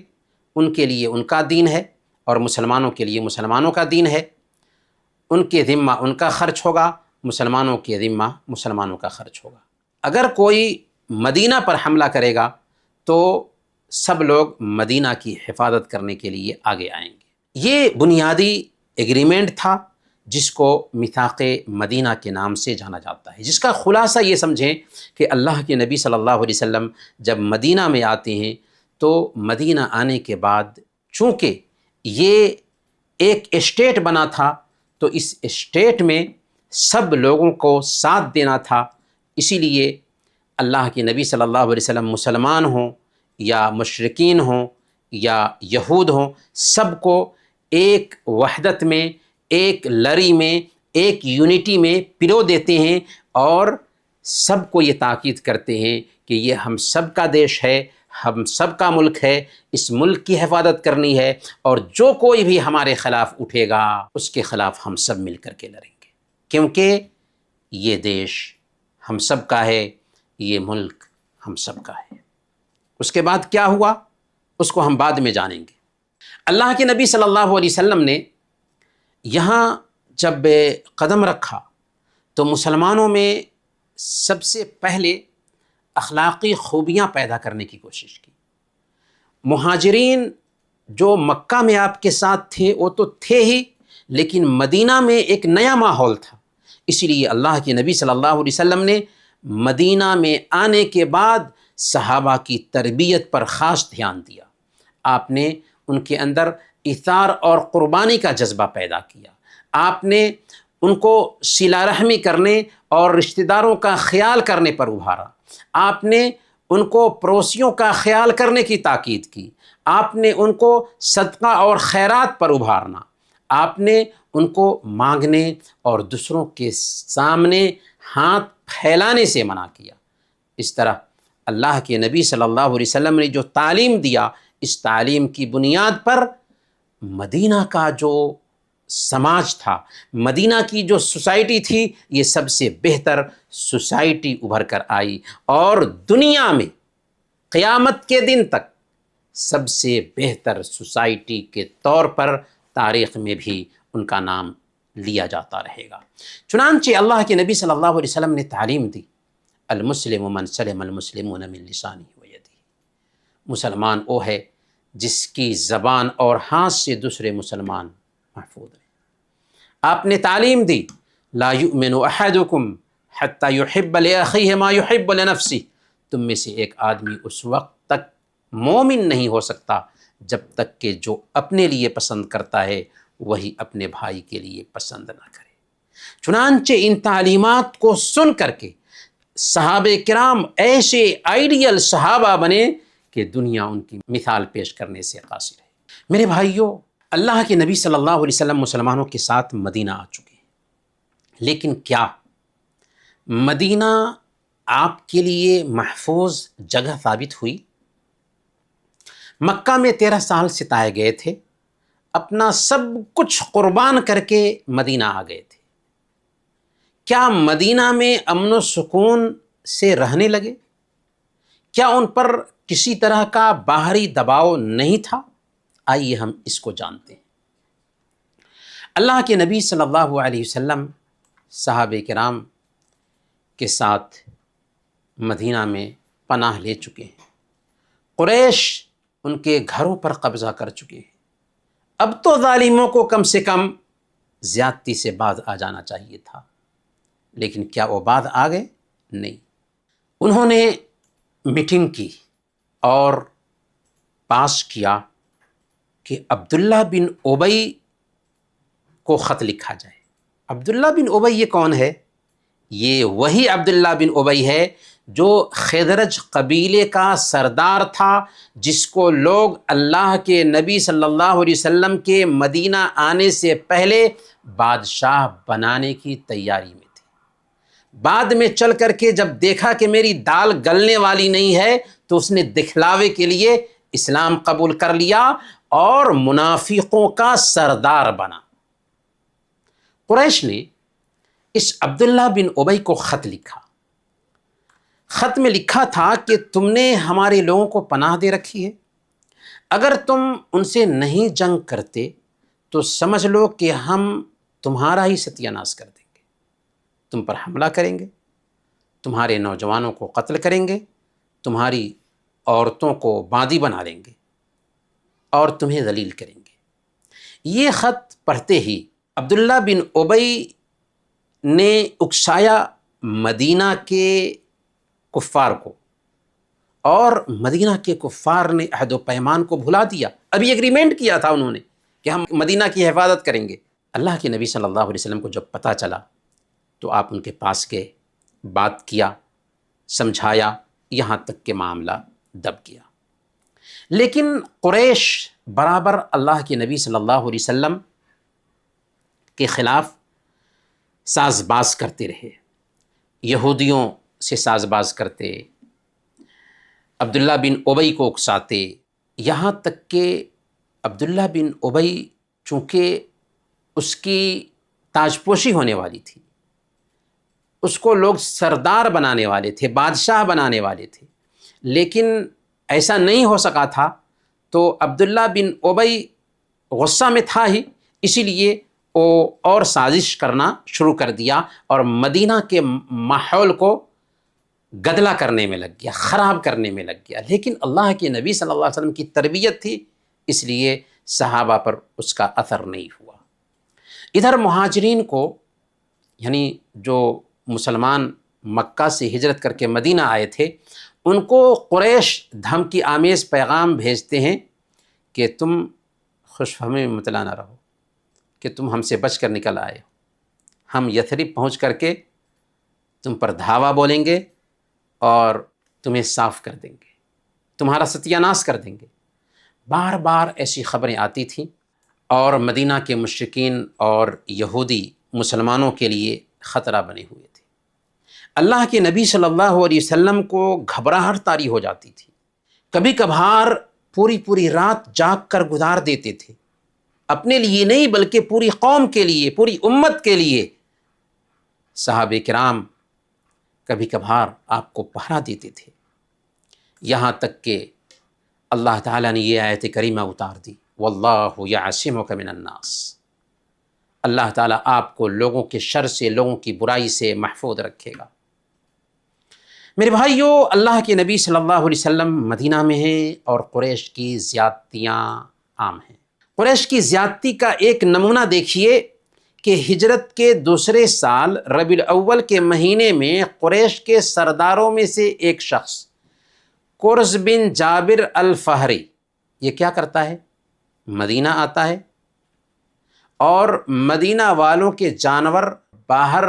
S1: ان کے لیے ان کا دین ہے اور مسلمانوں کے لیے مسلمانوں کا دین ہے. ان کے ذمہ ان کا خرچ ہوگا، مسلمانوں کے ذمہ مسلمانوں کا خرچ ہوگا. اگر کوئی مدینہ پر حملہ کرے گا تو سب لوگ مدینہ کی حفاظت کرنے کے لیے آگے آئیں گے. یہ بنیادی ایگریمنٹ تھا جس کو میثاق مدینہ کے نام سے جانا جاتا ہے، جس کا خلاصہ یہ سمجھیں کہ اللہ کے نبی صلی اللہ علیہ وسلم جب مدینہ میں آتے ہیں تو مدینہ آنے کے بعد چونکہ یہ ایک اسٹیٹ بنا تھا تو اس اسٹیٹ میں سب لوگوں کو ساتھ دینا تھا. اسی لیے اللہ کے نبی صلی اللہ علیہ وسلم مسلمان ہوں یا مشرکین ہوں یا یہود ہوں، سب کو ایک وحدت میں، ایک لڑی میں، ایک یونٹی میں پرو دیتے ہیں اور سب کو یہ تاکید کرتے ہیں کہ یہ ہم سب کا دیش ہے، ہم سب کا ملک ہے، اس ملک کی حفاظت کرنی ہے، اور جو کوئی بھی ہمارے خلاف اٹھے گا اس کے خلاف ہم سب مل کر کے لڑیں گے، کیونکہ یہ دیش ہم سب کا ہے، یہ ملک ہم سب کا ہے. اس کے بعد کیا ہوا اس کو ہم بعد میں جانیں گے. اللہ کے نبی صلی اللہ علیہ وسلم نے یہاں جب قدم رکھا تو مسلمانوں میں سب سے پہلے اخلاقی خوبیاں پیدا کرنے کی کوشش کی. مہاجرین جو مکہ میں آپ کے ساتھ تھے وہ تو تھے ہی، لیکن مدینہ میں ایک نیا ماحول تھا. اسی لیے اللہ کے نبی صلی اللہ علیہ وسلم نے مدینہ میں آنے کے بعد صحابہ کی تربیت پر خاص دھیان دیا. آپ نے ان کے اندر ایثار اور قربانی کا جذبہ پیدا کیا. آپ نے ان کو صلہ رحمی کرنے اور رشتہ داروں کا خیال کرنے پر ابھارا. آپ نے ان کو پڑوسیوں کا خیال کرنے کی تاکید کی. آپ نے ان کو صدقہ اور خیرات پر ابھارنا. آپ نے ان کو مانگنے اور دوسروں کے سامنے ہاتھ پھیلانے سے منع کیا. اس طرح اللہ کے نبی صلی اللہ علیہ وسلم نے جو تعلیم دیا، اس تعلیم کی بنیاد پر مدینہ کا جو سماج تھا، مدینہ کی جو سوسائٹی تھی، یہ سب سے بہتر سوسائٹی ابھر کر آئی اور دنیا میں قیامت کے دن تک سب سے بہتر سوسائٹی کے طور پر تاریخ میں بھی ان کا نام لیا جاتا رہے گا. چنانچہ اللہ کے نبی صلی اللہ علیہ وسلم نے تعلیم دی، المسلم من سلم المسلمون من لسانہ و یدہ. مسلمان وہ ہے جس کی زبان اور ہاتھ سے دوسرے مسلمان محفوظ رہیں۔ آپ نے تعلیم دی لا یؤمن احدکم حتی یحب لاخیہ ما یحب لنفسہ، تم میں سے ایک آدمی اس وقت تک مومن نہیں ہو سکتا جب تک کہ جو اپنے لیے پسند کرتا ہے وہی اپنے بھائی کے لیے پسند نہ کرے۔ چنانچہ ان تعلیمات کو سن کر کے صحابہ کرام ایسے آئیڈیل صحابہ بنے کہ دنیا ان کی مثال پیش کرنے سے قاصر ہے۔ میرے بھائیوں، اللہ کے نبی صلی اللہ علیہ وسلم مسلمانوں کے ساتھ مدینہ آ چکے ہیں، لیکن کیا مدینہ آپ کے لیے محفوظ جگہ ثابت ہوئی؟ مکہ میں 13 سال ستائے گئے تھے، اپنا سب کچھ قربان کر کے مدینہ آ گئے تھے۔ کیا مدینہ میں امن و سکون سے رہنے لگے؟ کیا ان پر کسی طرح کا باہری دباؤ نہیں تھا؟ آئیے ہم اس کو جانتے ہیں۔ اللہ کے نبی صلی اللہ علیہ وسلم صحابہ کرام کے ساتھ مدینہ میں پناہ لے چکے ہیں، قریش ان کے گھروں پر قبضہ کر چکے ہیں، اب تو ظالموں کو کم سے کم زیادتی سے باز آ جانا چاہیے تھا، لیکن کیا وہ باز آ گئے؟ نہیں۔ انہوں نے میٹنگ کی اور پاس کیا کہ عبداللہ بن ابی کو خط لکھا جائے۔ عبداللہ بن ابی یہ کون ہے؟ یہ وہی عبداللہ بن ابی ہے جو خزرج قبیلے کا سردار تھا، جس کو لوگ اللہ کے نبی صلی اللہ علیہ وسلم کے مدینہ آنے سے پہلے بادشاہ بنانے کی تیاری میں تھے۔ بعد میں چل کر کے جب دیکھا کہ میری دال گلنے والی نہیں ہے تو اس نے دکھلاوے کے لیے اسلام قبول کر لیا اور منافقوں کا سردار بنا۔ قریش نے اس عبداللہ بن ابی کو خط لکھا۔ خط میں لکھا تھا کہ تم نے ہمارے لوگوں کو پناہ دے رکھی ہے، اگر تم ان سے نہیں جنگ کرتے تو سمجھ لو کہ ہم تمہارا ہی ستیہ ناش کر دیں گے، تم پر حملہ کریں گے، تمہارے نوجوانوں کو قتل کریں گے، تمہاری عورتوں کو باندی بنا لیں گے اور تمہیں ذلیل کریں گے۔ یہ خط پڑھتے ہی عبداللہ بن ابی نے اکسایا مدینہ کے کفار کو، اور مدینہ کے کفار نے عہد و پیمان کو بھلا دیا۔ ابھی ایگریمنٹ کیا تھا انہوں نے کہ ہم مدینہ کی حفاظت کریں گے۔ اللہ کے نبی صلی اللہ علیہ وسلم کو جب پتہ چلا تو آپ ان کے پاس گئے، بات کیا، سمجھایا، یہاں تک کہ معاملہ دب گیا۔ لیکن قریش برابر اللہ کے نبی صلی اللہ علیہ وسلم کے خلاف ساز باز کرتے رہے، یہودیوں سے ساز باز کرتے، عبداللہ بن ابی کو اکساتے، یہاں تک کہ عبداللہ بن ابی چونکہ اس کی تاج پوشی ہونے والی تھی، اس کو لوگ سردار بنانے والے تھے، بادشاہ بنانے والے تھے، لیکن ایسا نہیں ہو سکا تھا، تو عبداللہ بن ابی غصہ میں تھا ہی، اسی لیے وہ اور سازش کرنا شروع کر دیا اور مدینہ کے ماحول کو گدلا کرنے میں لگ گیا، خراب کرنے میں لگ گیا۔ لیکن اللہ کے نبی صلی اللہ علیہ وسلم کی تربیت تھی، اس لیے صحابہ پر اس کا اثر نہیں ہوا۔ ادھر مہاجرین کو، یعنی جو مسلمان مکہ سے ہجرت کر کے مدینہ آئے تھے، ان کو قریش دھمکی آمیز پیغام بھیجتے ہیں کہ تم خوش فہمی میں مبتلا نہ رہو کہ تم ہم سے بچ کر نکل آئے ہو، ہم یثرب پہنچ کر کے تم پر دھاوا بولیں گے اور تمہیں صاف کر دیں گے، تمہارا ستیہ ناش کر دیں گے۔ بار بار ایسی خبریں آتی تھیں اور مدینہ کے مشرکین اور یہودی مسلمانوں کے لیے خطرہ بنے ہوئے تھے۔ اللہ کے نبی صلی اللہ علیہ وسلم کو گھبراہٹ طاری ہو جاتی تھی، کبھی کبھار پوری پوری رات جاگ کر گزار دیتے تھے، اپنے لیے نہیں بلکہ پوری قوم کے لیے، پوری امت کے لیے۔ صحابہ کرام کبھی کبھار آپ کو پہرا دیتے تھے، یہاں تک کہ اللہ تعالیٰ نے یہ آیت کریمہ اتار دی، واللہ یعصمک من الناس، اللہ تعالیٰ آپ کو لوگوں کے شر سے، لوگوں کی برائی سے محفوظ رکھے گا۔ میرے بھائیوں، اللہ کے نبی صلی اللہ علیہ وسلم مدینہ میں ہیں اور قریش کی زیادتیاں عام ہیں۔ قریش کی زیادتی کا ایک نمونہ دیکھیے کہ ہجرت کے دوسرے سال ربیع الاول کے مہینے میں قریش کے سرداروں میں سے ایک شخص قرظ بن جابر الفہری، یہ کیا کرتا ہے؟ مدینہ آتا ہے اور مدینہ والوں کے جانور باہر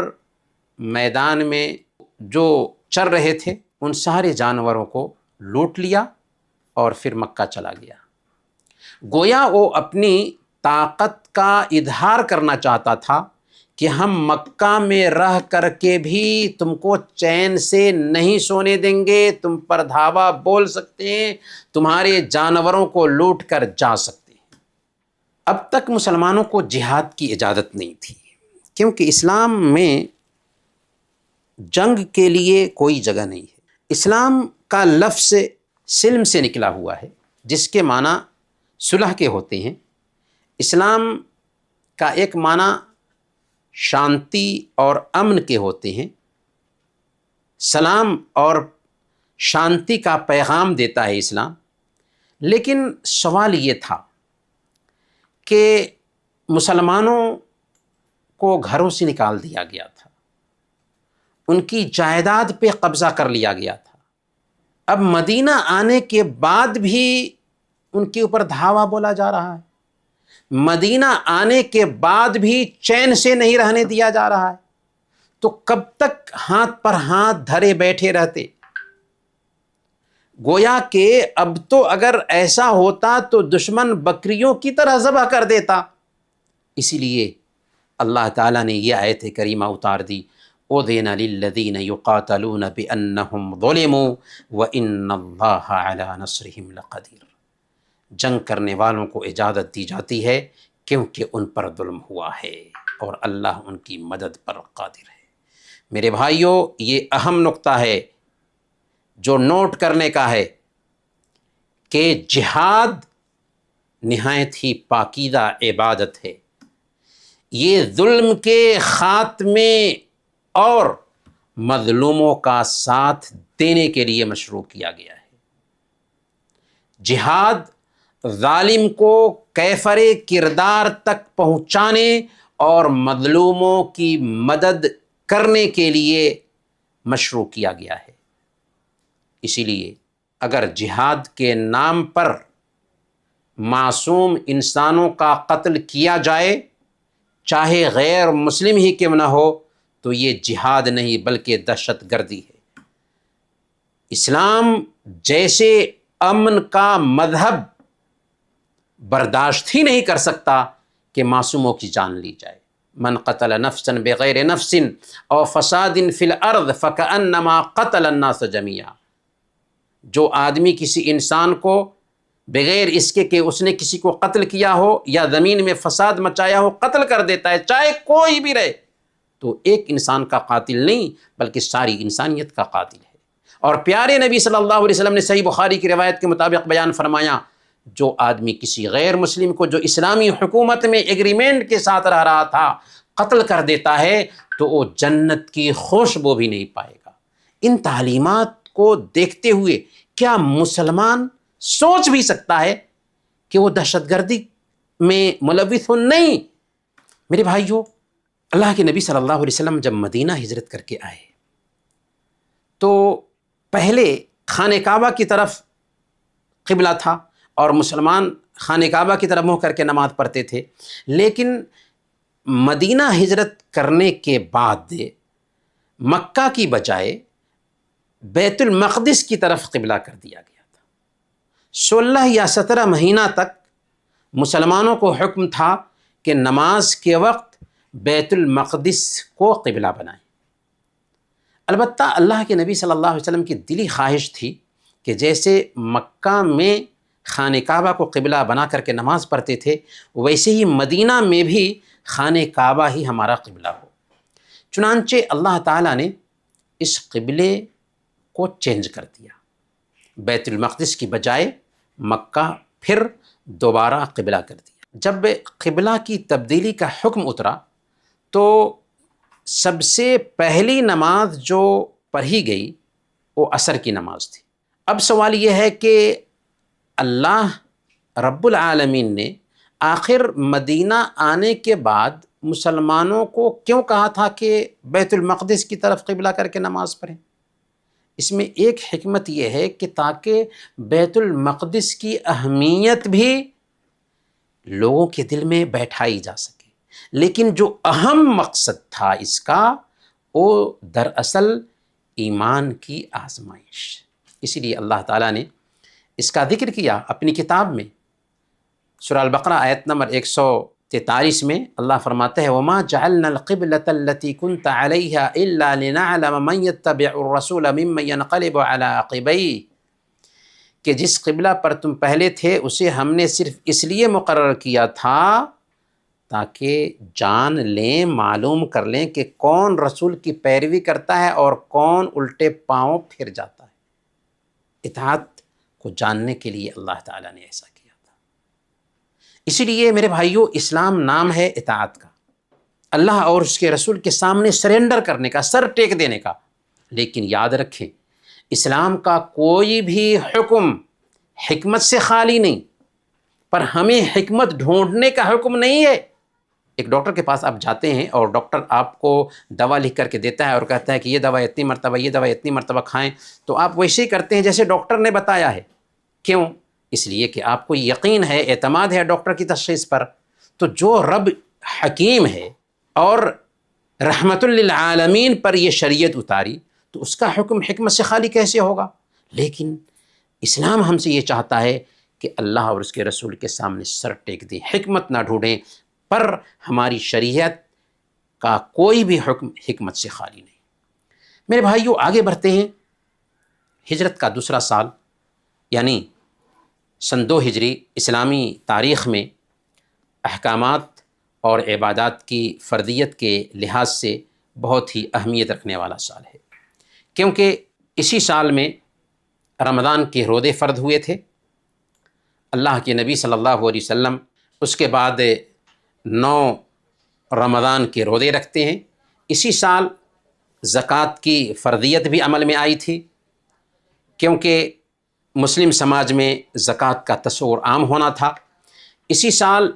S1: میدان میں جو چر رہے تھے ان سارے جانوروں کو لوٹ لیا اور پھر مکہ چلا گیا۔ گویا وہ اپنی طاقت کا اظہار کرنا چاہتا تھا کہ ہم مکہ میں رہ کر کے بھی تم کو چین سے نہیں سونے دیں گے، تم پر دھاوا بول سکتے ہیں، تمہارے جانوروں کو لوٹ کر جا سکتے ہیں۔ اب تک مسلمانوں کو جہاد کی اجازت نہیں تھی، کیونکہ اسلام میں جنگ کے لیے کوئی جگہ نہیں ہے۔ اسلام کا لفظ سلم سے نکلا ہوا ہے، جس کے معنی صلح کے ہوتے ہیں۔ اسلام کا ایک معنی شانتی اور امن کے ہوتے ہیں۔ سلام اور شانتی کا پیغام دیتا ہے اسلام۔ لیکن سوال یہ تھا کہ مسلمانوں کو گھروں سے نکال دیا گیا تھا، ان کی جائیداد پہ قبضہ کر لیا گیا تھا، اب مدینہ آنے کے بعد بھی ان کے اوپر دھاوا بولا جا رہا ہے، مدینہ آنے کے بعد بھی چین سے نہیں رہنے دیا جا رہا ہے، تو کب تک ہاتھ پر ہاتھ دھرے بیٹھے رہتے؟ گویا کہ اب تو اگر ایسا ہوتا تو دشمن بکریوں کی طرح ذبح کر دیتا۔ اسی لیے اللہ تعالیٰ نے یہ آیت کریمہ اتار دی، اُذِنَ لِلَّذِينَ يُقَاتَلُونَ بِأَنَّهُمْ ظُلِمُوا وَإِنَّ اللَّهَ عَلَى نَصْرِهِمْ لَقَدِيرٌ۔ جنگ کرنے والوں کو اجازت دی جاتی ہے کیونکہ ان پر ظلم ہوا ہے اور اللہ ان کی مدد پر قادر ہے۔ میرے بھائیوں، یہ اہم نقطہ ہے جو نوٹ کرنے کا ہے کہ جہاد نہایت ہی پاکیزہ عبادت ہے۔ یہ ظلم کے خاتمے اور مظلوموں کا ساتھ دینے کے لیے مشروع کیا گیا ہے۔ جہاد ظالم کو کیفر کردار تک پہنچانے اور مظلوموں کی مدد کرنے کے لیے مشروع کیا گیا ہے۔ اسی لیے اگر جہاد کے نام پر معصوم انسانوں کا قتل کیا جائے، چاہے غیر مسلم ہی کیوں نہ ہو، تو یہ جہاد نہیں بلکہ دہشت گردی ہے۔ اسلام جیسے امن کا مذہب برداشت ہی نہیں کر سکتا کہ معصوموں کی جان لی جائے۔ من قتل نفسا بغیر نفس او فساد فی الارض فکأنما قتل الناس جميعا۔ جو آدمی کسی انسان کو بغیر اس کے کہ اس نے کسی کو قتل کیا ہو یا زمین میں فساد مچایا ہو قتل کر دیتا ہے، چاہے کوئی بھی رہے، تو ایک انسان کا قاتل نہیں بلکہ ساری انسانیت کا قاتل ہے۔ اور پیارے نبی صلی اللہ علیہ وسلم نے صحیح بخاری کی روایت کے مطابق بیان فرمایا، جو آدمی کسی غیر مسلم کو جو اسلامی حکومت میں ایگریمنٹ کے ساتھ رہ رہا تھا قتل کر دیتا ہے تو وہ جنت کی خوشبو بھی نہیں پائے گا۔ ان تعلیمات کو دیکھتے ہوئے کیا مسلمان سوچ بھی سکتا ہے کہ وہ دہشت گردی میں ملوث ہو؟ نہیں۔ میرے بھائیوں، اللہ کے نبی صلی اللہ علیہ وسلم جب مدینہ ہجرت کر کے آئے تو پہلے خانہ کعبہ کی طرف قبلہ تھا اور مسلمان خانہ کعبہ کی طرف منہ کر کے نماز پڑھتے تھے، لیکن مدینہ ہجرت کرنے کے بعد مکہ کی بجائے بیت المقدس کی طرف قبلہ کر دیا گیا تھا۔ 16 یا 17 مہینہ تک مسلمانوں کو حکم تھا کہ نماز کے وقت بیت المقدس کو قبلہ بنائیں۔ البتہ اللہ کے نبی صلی اللہ علیہ وسلم کی دلی خواہش تھی کہ جیسے مکہ میں خانہ کعبہ کو قبلہ بنا کر کے نماز پڑھتے تھے، ویسے ہی مدینہ میں بھی خانہ کعبہ ہی ہمارا قبلہ ہو۔ چنانچہ اللہ تعالیٰ نے اس قبلے کو چینج کر دیا، بیت المقدس کی بجائے مکہ پھر دوبارہ قبلہ کر دیا۔ جب قبلہ کی تبدیلی کا حکم اترا تو سب سے پہلی نماز جو پڑھی گئی وہ عصر کی نماز تھی۔ اب سوال یہ ہے کہ اللہ رب العالمین نے آخر مدینہ آنے کے بعد مسلمانوں کو کیوں کہا تھا کہ بیت المقدس کی طرف قبلہ کر کے نماز پڑھیں؟ اس میں ایک حکمت یہ ہے کہ تاکہ بیت المقدس کی اہمیت بھی لوگوں کے دل میں بیٹھائی جا سکے، لیکن جو اہم مقصد تھا اس کا وہ دراصل ایمان کی آزمائش۔ اسی لیے اللہ تعالیٰ نے اس کا ذکر کیا اپنی کتاب میں۔ سورہ البقرہ آیت نمبر 143 میں اللہ فرماتے ہیں وَمَا جَعَلْنَا الْقِبْلَةَ الَّتِي كُنْتَ عَلَيْهَا إِلَّا لِنَعْلَمَ مَنْ يَتَّبِعُ الرَّسُولَ مِمَّنْ يَنْقَلِبُ عَلَىٰ عَقِبَيْهِ، کہ جس قبلہ پر تم پہلے تھے اسے ہم نے صرف اس لیے مقرر کیا تھا تاکہ جان لیں، معلوم کر لیں کہ کون رسول کی پیروی کرتا ہے اور کون الٹے پاؤں پھر جاتا ہے۔ اطاعت کو جاننے کے لیے اللہ تعالیٰ نے ایسا کیا تھا۔ اسی لیے میرے بھائیوں، اسلام نام ہے اطاعت کا، اللہ اور اس کے رسول کے سامنے سرنڈر کرنے کا، سر ٹیک دینے کا۔ لیکن یاد رکھیں، اسلام کا کوئی بھی حکم حکمت سے خالی نہیں، پر ہمیں حکمت ڈھونڈنے کا حکم نہیں ہے۔ ایک ڈاکٹر کے پاس آپ جاتے ہیں اور ڈاکٹر آپ کو دوا لکھ کر کے دیتا ہے اور کہتا ہے کہ یہ دوا اتنی مرتبہ، یہ دوا اتنی مرتبہ کھائیں، تو آپ ویسے ہی کرتے ہیں جیسے ڈاکٹر نے بتایا ہے۔ کیوں؟ اس لیے کہ آپ کو یقین ہے، اعتماد ہے ڈاکٹر کی تشخیص پر۔ تو جو رب حکیم ہے اور رحمت للعالمین پر یہ شریعت اتاری، تو اس کا حکم حکمت سے خالی کیسے ہوگا؟ لیکن اسلام ہم سے یہ چاہتا ہے کہ اللہ اور اس کے رسول کے سامنے سر ٹیک دیں، حکمت نہ ڈھونڈیں، پر ہماری شریعت کا کوئی بھی حکم حکمت سے خالی نہیں۔ میرے بھائیوں، آگے بڑھتے ہیں۔ ہجرت کا دوسرا سال یعنی سن 2 ہجری اسلامی تاریخ میں احکامات اور عبادات کی فردیت کے لحاظ سے بہت ہی اہمیت رکھنے والا سال ہے، کیونکہ اسی سال میں رمضان کے روزے فرض ہوئے تھے۔ اللہ کے نبی صلی اللہ علیہ وسلم اس کے بعد 9 رمضان کے روزے رکھتے ہیں۔ اسی سال زکوٰۃ کی فرضیت بھی عمل میں آئی تھی، کیونکہ مسلم سماج میں زکوٰۃ کا تصور عام ہونا تھا۔ اسی سال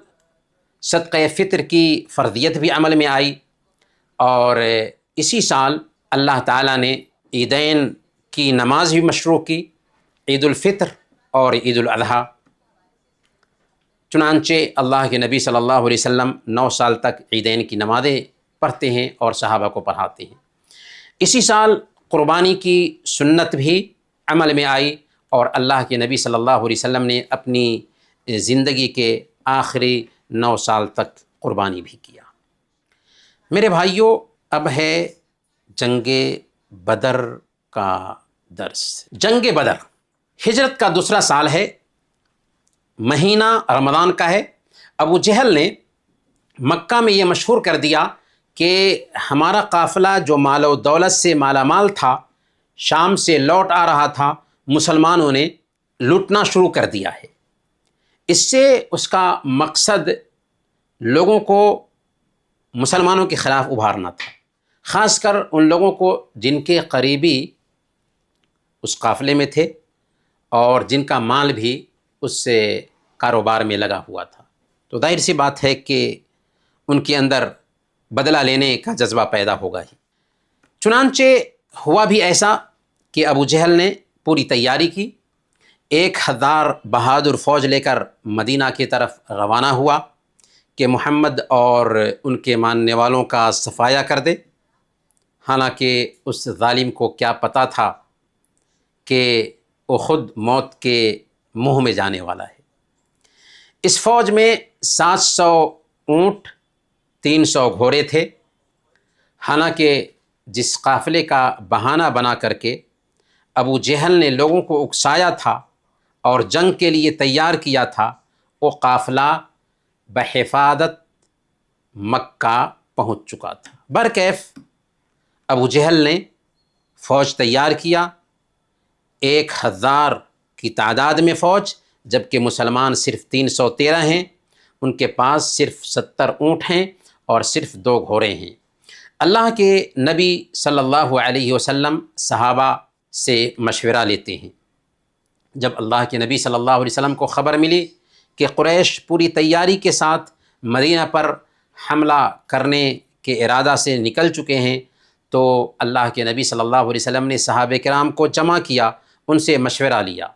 S1: صدقہ فطر کی فرضیت بھی عمل میں آئی، اور اسی سال اللہ تعالیٰ نے عیدین کی نماز بھی مشروع کی، عید الفطر اور عید الاضحیٰ۔ چنانچہ اللہ کے نبی صلی اللہ علیہ وسلم 9 سال تک عیدین کی نمازیں پڑھتے ہیں اور صحابہ کو پڑھاتے ہیں۔ اسی سال قربانی کی سنت بھی عمل میں آئی، اور اللہ کے نبی صلی اللہ علیہ وسلم نے اپنی زندگی کے آخری 9 سال تک قربانی بھی کیا۔ میرے بھائیوں، اب ہے جنگ بدر کا درس۔ جنگ بدر ہجرت کا دوسرا سال ہے، مہینہ رمضان کا ہے۔ ابو جہل نے مکہ میں یہ مشہور کر دیا کہ ہمارا قافلہ جو مال و دولت سے مالا مال تھا، شام سے لوٹ آ رہا تھا، مسلمانوں نے لوٹنا شروع کر دیا ہے۔ اس سے اس کا مقصد لوگوں کو مسلمانوں کے خلاف ابھارنا تھا، خاص کر ان لوگوں کو جن کے قریبی اس قافلے میں تھے اور جن کا مال بھی اس سے کاروبار میں لگا ہوا تھا۔ تو ظاہر سی بات ہے کہ ان کے اندر بدلہ لینے کا جذبہ پیدا ہوگا ہی۔ چنانچہ ہوا بھی ایسا کہ ابو جہل نے پوری تیاری کی، 1000 بہادر فوج لے کر مدینہ کی طرف روانہ ہوا کہ محمد اور ان کے ماننے والوں کا صفایا کر دے۔ حالانکہ اس ظالم کو کیا پتہ تھا کہ وہ خود موت کے منہ میں جانے والا ہے۔ اس فوج میں 700 اونٹ، 300 گھوڑے تھے۔ حالانکہ جس قافلے کا بہانہ بنا کر کے ابو جہل نے لوگوں کو اکسایا تھا اور جنگ کے لیے تیار کیا تھا، وہ قافلہ بحفاظت مکہ پہنچ چکا تھا۔ برکیف ابو جہل نے فوج تیار کیا، 1000 کی تعداد میں فوج، جبکہ مسلمان صرف 313 ہیں۔ ان کے پاس صرف 70 اونٹ ہیں اور صرف 2 گھوڑے ہیں۔ اللہ کے نبی صلی اللہ علیہ وسلم، صحابہ سے مشورہ لیتے ہیں۔ جب اللہ کے نبی صلی اللہ علیہ وسلم کو خبر ملی کہ قریش پوری تیاری کے ساتھ مدینہ پر حملہ کرنے کے ارادہ سے نکل چکے ہیں، تو اللہ کے نبی صلی اللہ علیہ وسلم نے صحابہ کرام کو جمع کیا، ان سے مشورہ لیا۔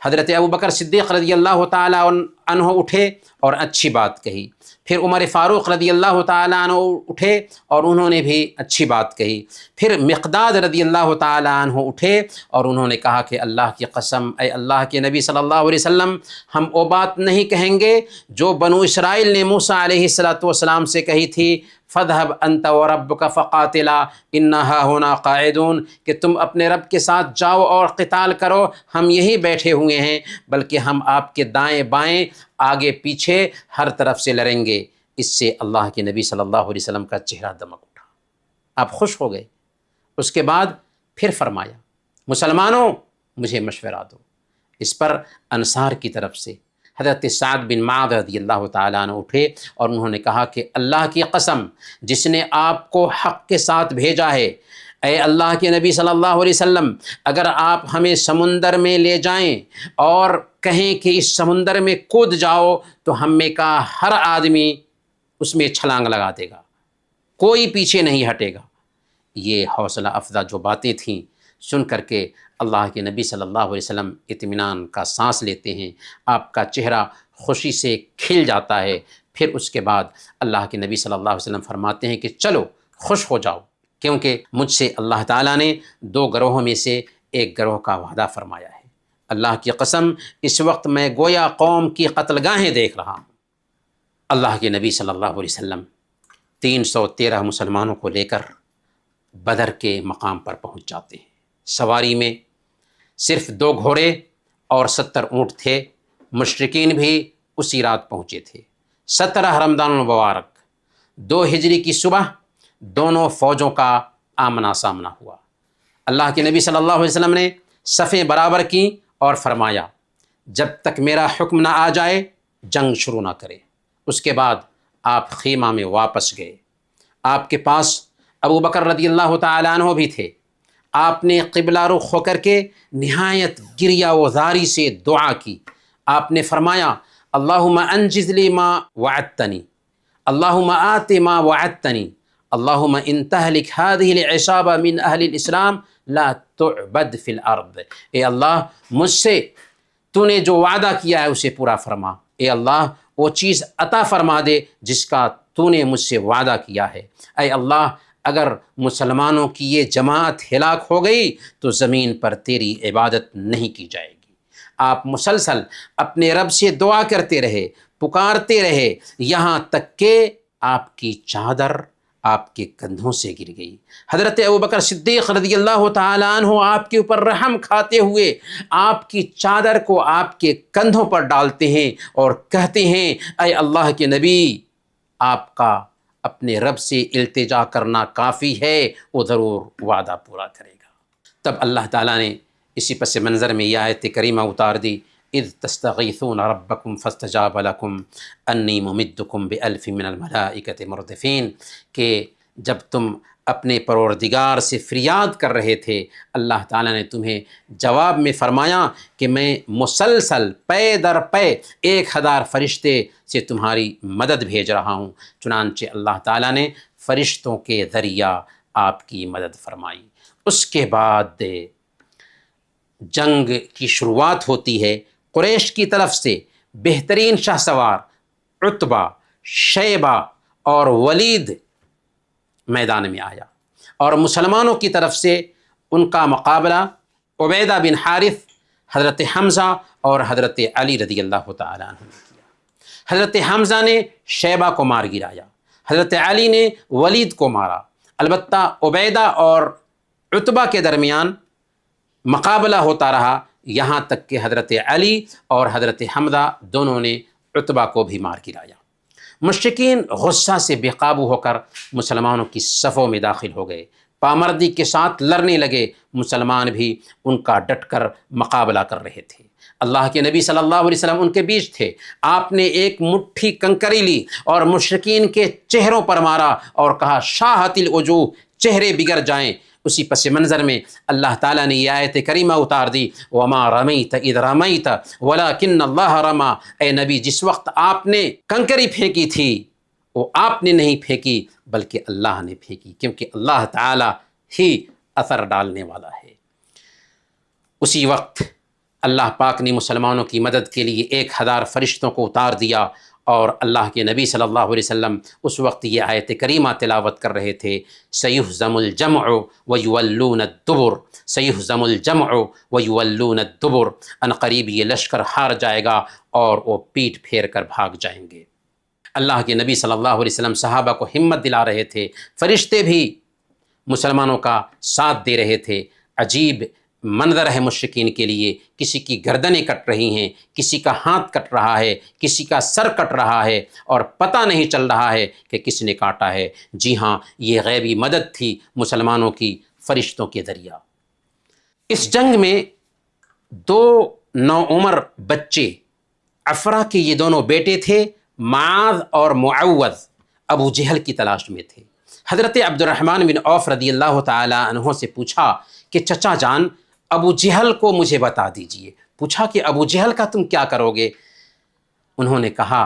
S1: حضرت ابوبکر صدیق رضی اللہ تعالیٰ عنہ اٹھے اور اچھی بات کہی، پھر عمر فاروق رضی اللہ تعالیٰ عنہ اٹھے اور انہوں نے بھی اچھی بات کہی، پھر مقداد رضی اللہ تعالیٰ عنہ اٹھے اور انہوں نے کہا کہ اللہ کی قسم اے اللہ کے نبی صلی اللہ علیہ وسلم، ہم وہ بات نہیں کہیں گے جو بنو اسرائیل نے موسیٰ علیہ السلام سے کہی تھی، فَاذْهَبْ أَنْتَ وَرَبُّكَ فَقَاتِلَا إِنَّا هَاهُنَا قَاعِدُونَ، کہ تم اپنے رب کے ساتھ جاؤ اور قتال کرو، ہم یہی بیٹھے ہوئے ہیں، بلکہ ہم آپ کے دائیں بائیں آگے پیچھے ہر طرف سے لڑیں گے۔ اس سے اللہ کے نبی صلی اللہ علیہ وسلم کا چہرہ دمک اٹھا، آپ خوش ہو گئے۔ اس کے بعد پھر فرمایا، مسلمانوں مجھے مشورہ دو۔ اس پر انصار کی طرف سے حضرت سعد بن معاذ رضی اللہ تعالیٰ عنہ اٹھے اور انہوں نے کہا کہ اللہ کی قسم جس نے آپ کو حق کے ساتھ بھیجا ہے، اے اللہ کے نبی صلی اللہ علیہ وسلم، اگر آپ ہمیں سمندر میں لے جائیں اور کہیں کہ اس سمندر میں کود جاؤ تو ہم میں کا ہر آدمی اس میں چھلانگ لگا دے گا، کوئی پیچھے نہیں ہٹے گا۔ یہ حوصلہ افزا جو باتیں تھیں سن کر کے اللہ کے نبی صلی اللہ علیہ وسلم اطمینان کا سانس لیتے ہیں، آپ کا چہرہ خوشی سے کھل جاتا ہے۔ پھر اس کے بعد اللہ کے نبی صلی اللہ علیہ وسلم فرماتے ہیں کہ چلو خوش ہو جاؤ، کیونکہ مجھ سے اللہ تعالیٰ نے 2 گروہوں میں سے ایک گروہ کا وعدہ فرمایا ہے۔ اللہ کی قسم اس وقت میں گویا قوم کی قتل گاہیں دیکھ رہا ہوں۔ اللہ کے نبی صلی اللہ علیہ وسلم 313 مسلمانوں کو لے کر بدر کے مقام پر پہنچ جاتے ہیں۔ سواری میں صرف 2 گھوڑے اور 70 اونٹ تھے۔ مشرکین بھی اسی رات پہنچے تھے۔ 17 رمضان المبارک 2 ہجری کی صبح دونوں فوجوں کا آمنا سامنا ہوا۔ اللہ کے نبی صلی اللہ علیہ وسلم نے صفیں برابر کیں اور فرمایا جب تک میرا حکم نہ آ جائے جنگ شروع نہ کرے۔ اس کے بعد آپ خیمہ میں واپس گئے۔ آپ کے پاس ابو بکر رضی اللہ تعالیٰ عنہ بھی تھے۔ آپ نے قبلہ رخ ہو کر کے نہایت گریہ و زاری سے دعا کی۔ آپ نے فرمایا اللہم انجز لی ما وعدتنی، اللہم آت ما وعدتنی، اللہم ان تہلک هذه العصابہ من اہل الاسلام لا تعبد فی الارض۔ اے اللہ مجھ سے تو نے جو وعدہ کیا ہے اسے پورا فرما۔ اے اللہ وہ چیز عطا فرما دے جس کا تو نے مجھ سے وعدہ کیا ہے۔ اے اللہ اگر مسلمانوں کی یہ جماعت ہلاک ہو گئی تو زمین پر تیری عبادت نہیں کی جائے گی۔ آپ مسلسل اپنے رب سے دعا کرتے رہے، پکارتے رہے، یہاں تک کہ آپ کی چادر آپ کے کندھوں سے گر گئی۔ حضرت ابوبکر صدیق رضی اللہ تعالیٰ عنہ آپ کے اوپر رحم کھاتے ہوئے آپ کی چادر کو آپ کے کندھوں پر ڈالتے ہیں اور کہتے ہیں اے اللہ کے نبی، آپ کا اپنے رب سے التجا کرنا کافی ہے، وہ ضرور وعدہ پورا کرے گا۔ تب اللہ تعالیٰ نے اسی پس منظر میں یہ آیت کریمہ اتار دی، اذ تستغیثون ربکم فاستجاب لکم انی ممدکم بألف من الملائکۃ مردفین، کہ جب تم اپنے پروردگار سے فریاد کر رہے تھے اللہ تعالیٰ نے تمہیں جواب میں فرمایا کہ میں مسلسل پے در پے 1000 فرشتے سے تمہاری مدد بھیج رہا ہوں۔ چنانچہ اللہ تعالیٰ نے فرشتوں کے ذریعہ آپ کی مدد فرمائی۔ اس کے بعد جنگ کی شروعات ہوتی ہے۔ قریش کی طرف سے بہترین شاہ سوار عتبہ، شیبہ اور ولید میدان میں آیا، اور مسلمانوں کی طرف سے ان کا مقابلہ عبیدہ بن حارث، حضرت حمزہ اور حضرت علی رضی اللہ تعالیٰ عنہ نے کیا۔ حضرت حمزہ نے شیبہ کو مار گرایا، حضرت علی نے ولید کو مارا۔ البتہ عبیدہ اور عتبہ کے درمیان مقابلہ ہوتا رہا، یہاں تک کہ حضرت علی اور حضرت حمزہ دونوں نے عتبہ کو بھی مار گرایا۔ مشرکین غصہ سے بے قابو ہو کر مسلمانوں کی صفوں میں داخل ہو گئے، پامردی کے ساتھ لڑنے لگے۔ مسلمان بھی ان کا ڈٹ کر مقابلہ کر رہے تھے۔ اللہ کے نبی صلی اللہ علیہ وسلم ان کے بیچ تھے۔ آپ نے ایک مٹھی کنکری لی اور مشرکین کے چہروں پر مارا اور کہا شاہت الوجوہ، چہرے بگڑ جائیں۔ اسی پس منظر میں اللہ تعالیٰ نے یہ آیت کریمہ اتار دی، وما رمیت اذ رمیت ولکن اللہ رما، اے نبی جس وقت آپ نے کنکری پھینکی تھی وہ آپ نے نہیں پھینکی بلکہ اللہ نے پھینکی، کیونکہ اللہ تعالیٰ ہی اثر ڈالنے والا ہے۔ اسی وقت اللہ پاک نے مسلمانوں کی مدد کے لیے 1000 فرشتوں کو اتار دیا، اور اللہ کے نبی صلی اللہ علیہ وسلم اس وقت یہ آیت کریمہ تلاوت کر رہے تھے، سیہزم الجمع ویولون الدبر، سیہزم الجمع ویولون الدبر، ان قریب یہ لشکر ہار جائے گا اور وہ پیٹ پھیر کر بھاگ جائیں گے۔ اللہ کے نبی صلی اللہ علیہ وسلم صحابہ کو ہمت دلا رہے تھے، فرشتے بھی مسلمانوں کا ساتھ دے رہے تھے۔ عجیب منظر ہے مشرکین کے لیے، کسی کی گردنیں کٹ رہی ہیں، کسی کا ہاتھ کٹ رہا ہے، کسی کا سر کٹ رہا ہے، اور پتہ نہیں چل رہا ہے کہ کس نے کاٹا ہے۔ جی ہاں، یہ غیبی مدد تھی مسلمانوں کی فرشتوں کے ذریعہ۔ اس جنگ میں 2 نوعمر بچے، عفرا کے یہ دونوں بیٹے تھے، معاذ اور معوذ، ابو جہل کی تلاش میں تھے۔ حضرت عبد الرحمن بن عوف رضی اللہ تعالی عنہ سے پوچھا کہ چچا جان ابو جہل کو مجھے بتا دیجئے۔ پوچھا کہ ابو جہل کا تم کیا کرو گے؟ انہوں نے کہا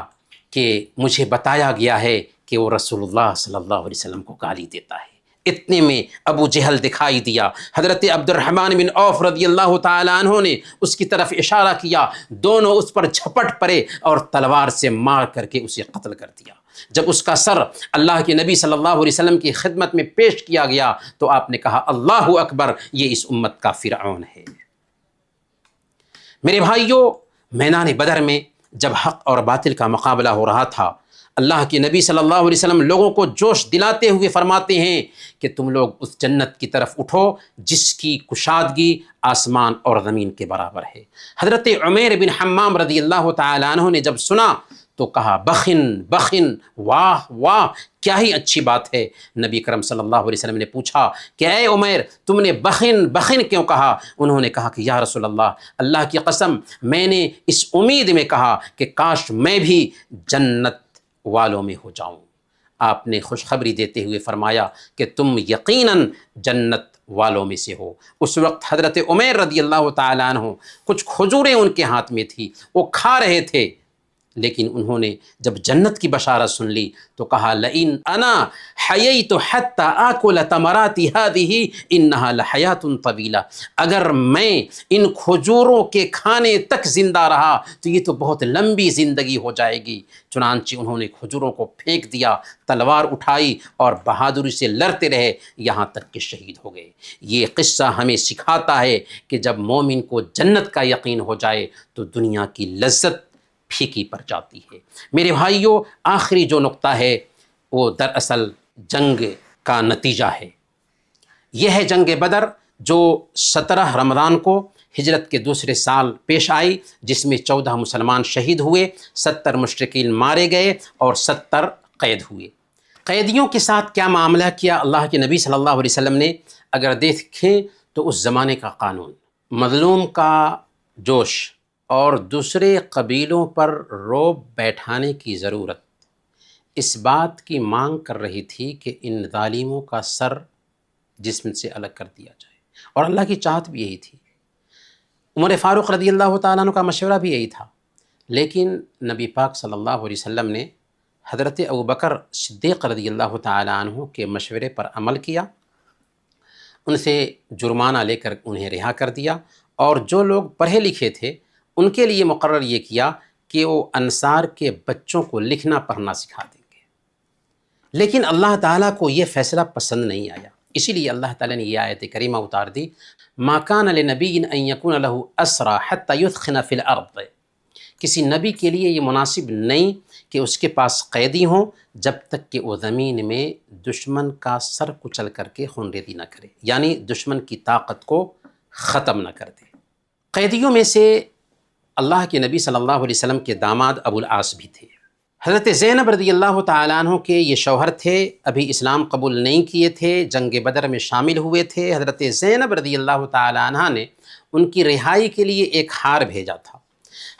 S1: کہ مجھے بتایا گیا ہے کہ وہ رسول اللہ صلی اللہ علیہ وسلم کو گالی دیتا ہے۔ اتنے میں ابو جہل دکھائی دیا، حضرت عبد الرحمن بن عوف رضی اللہ تعالی عنہ نے اس کی طرف اشارہ کیا، دونوں اس پر جھپٹ پڑے اور تلوار سے مار کر کے اسے قتل کر دیا۔ جب اس کا سر اللہ کے نبی صلی اللہ علیہ وسلم کی خدمت میں پیش کیا گیا تو آپ نے کہا اللہ اکبر، یہ اس امت کا فرعون ہے۔ میرے بھائیوں، میدان بدر میں جب حق اور باطل کا مقابلہ ہو رہا تھا، اللہ کے نبی صلی اللہ علیہ وسلم لوگوں کو جوش دلاتے ہوئے فرماتے ہیں کہ تم لوگ اس جنت کی طرف اٹھو جس کی کشادگی آسمان اور زمین کے برابر ہے۔ حضرت عمیر بن حمام رضی اللہ تعالی عنہ نے جب سنا تو کہا بخن بخن، واہ واہ، کیا ہی اچھی بات ہے۔ نبی کرم صلی اللہ علیہ وسلم نے پوچھا کہ اے عمیر تم نے بخن بخن کیوں کہا؟ انہوں نے کہا کہ یا رسول اللہ، اللہ کی قسم میں نے اس امید میں کہا کہ کاش میں بھی جنت والوں میں ہو جاؤں۔ آپ نے خوشخبری دیتے ہوئے فرمایا کہ تم یقیناً جنت والوں میں سے ہو۔ اس وقت حضرت عمیر رضی اللہ تعالیٰ عنہ کچھ کھجوریں ان کے ہاتھ میں تھی، وہ کھا رہے تھے، لیکن انہوں نے جب جنت کی بشارت سن لی تو کہا لئن انا حییت حتی آکل تمرات ہذہ انہا لحیات طویلہ، اگر میں ان کھجوروں کے کھانے تک زندہ رہا تو یہ تو بہت لمبی زندگی ہو جائے گی۔ چنانچہ انہوں نے کھجوروں کو پھینک دیا، تلوار اٹھائی اور بہادری سے لڑتے رہے یہاں تک کہ شہید ہو گئے۔ یہ قصہ ہمیں سکھاتا ہے کہ جب مومن کو جنت کا یقین ہو جائے تو دنیا کی لذت پھیکی پڑ جاتی ہے۔ میرے بھائیوں، آخری جو نقطہ ہے وہ دراصل جنگ کا نتیجہ ہے۔ یہ ہے جنگ بدر جو 17 رمضان کو ہجرت کے دوسرے سال پیش آئی، جس میں 14 مسلمان شہید ہوئے، 70 مشرکین مارے گئے اور 70 قید ہوئے۔ قیدیوں کے ساتھ کیا معاملہ کیا اللہ کے نبی صلی اللہ علیہ وسلم نے؟ اگر دیکھیں تو اس زمانے کا قانون، مظلوم کا جوش اور دوسرے قبیلوں پر رعب بیٹھانے کی ضرورت اس بات کی مانگ کر رہی تھی کہ ان ظالموں کا سر جسم سے الگ کر دیا جائے، اور اللہ کی چاہت بھی یہی تھی۔ عمر فاروق رضی اللہ تعالیٰ عنہ کا مشورہ بھی یہی تھا، لیکن نبی پاک صلی اللہ علیہ وسلم نے حضرت ابوبکر صدیق رضی اللہ تعالیٰ عنہ کے مشورے پر عمل کیا، ان سے جرمانہ لے کر انہیں رہا کر دیا، اور جو لوگ پڑھے لکھے تھے ان کے لیے مقرر یہ کیا کہ وہ انصار کے بچوں کو لکھنا پڑھنا سکھا دیں گے۔ لیکن اللہ تعالیٰ کو یہ فیصلہ پسند نہیں آیا، اسی لیے اللہ تعالیٰ نے یہ آیت کریمہ اتار دی، ما کان لنبی ان یکون لہ اسری حتی یثخن فی الارض، کسی نبی کے لیے یہ مناسب نہیں کہ اس کے پاس قیدی ہوں جب تک کہ وہ زمین میں دشمن کا سر کچل کر کے خون ریزی نہ کرے، یعنی دشمن کی طاقت کو ختم نہ کر دے۔ قیدیوں میں سے اللہ کے نبی صلی اللہ علیہ وسلم کے داماد ابو العاص بھی تھے۔ حضرت زینب رضی اللہ تعالیٰ عنہ کے یہ شوہر تھے، ابھی اسلام قبول نہیں کیے تھے، جنگ بدر میں شامل ہوئے تھے۔ حضرت زینب رضی اللہ تعالیٰ عنہ نے ان کی رہائی کے لیے ایک ہار بھیجا تھا۔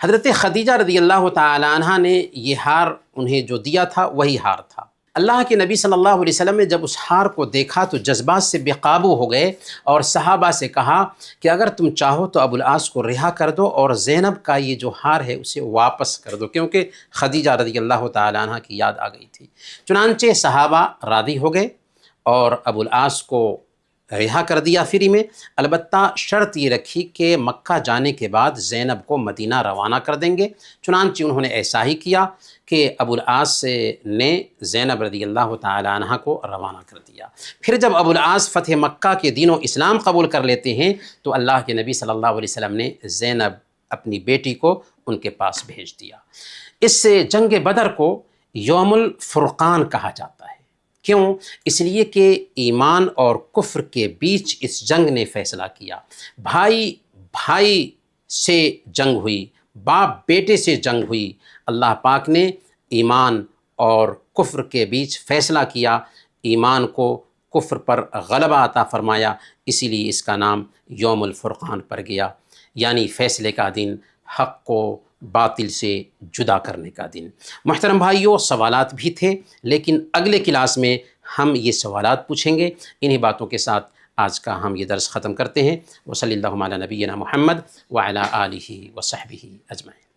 S1: حضرت خدیجہ رضی اللہ تعالیٰ عنہ نے یہ ہار انہیں جو دیا تھا وہی ہار تھا۔ اللہ کے نبی صلی اللہ علیہ وسلم نے جب اس ہار کو دیکھا تو جذبات سے بے قابو ہو گئے اور صحابہ سے کہا کہ اگر تم چاہو تو ابو العاص کو رہا کر دو اور زینب کا یہ جو ہار ہے اسے واپس کر دو، کیونکہ خدیجہ رضی اللہ تعالیٰ عنہ کی یاد آ گئی تھی۔ چنانچہ صحابہ راضی ہو گئے اور ابو العاص کو رہا کر دیا فری میں، البتہ شرط یہ رکھی کہ مکہ جانے کے بعد زینب کو مدینہ روانہ کر دیں گے۔ چنانچہ انہوں نے ایسا ہی کیا کہ ابو العاص نے زینب رضی اللہ تعالیٰ عنہ کو روانہ کر دیا۔ پھر جب ابو العاص فتح مکہ کے دنوں اسلام قبول کر لیتے ہیں تو اللہ کے نبی صلی اللہ علیہ وسلم نے زینب اپنی بیٹی کو ان کے پاس بھیج دیا۔ اس جنگ بدر کو یوم الفرقان کہا جاتا ہے۔ کیوں؟ اس لیے کہ ایمان اور کفر کے بیچ اس جنگ نے فیصلہ کیا۔ بھائی بھائی سے جنگ ہوئی، باپ بیٹے سے جنگ ہوئی، اللہ پاک نے ایمان اور کفر کے بیچ فیصلہ کیا، ایمان کو کفر پر غلبہ عطا فرمایا، اسی لیے اس کا نام یوم الفرقان پڑ گیا، یعنی فیصلے کا دن، حق کو باطل سے جدا کرنے کا دن۔ محترم بھائیوں، سوالات بھی تھے لیکن اگلے کلاس میں ہم یہ سوالات پوچھیں گے۔ انہی باتوں کے ساتھ آج کا ہم یہ درس ختم کرتے ہیں۔ وصلی اللہ علی نبینا محمد وعلی آلہ وصحبہ اجمعین۔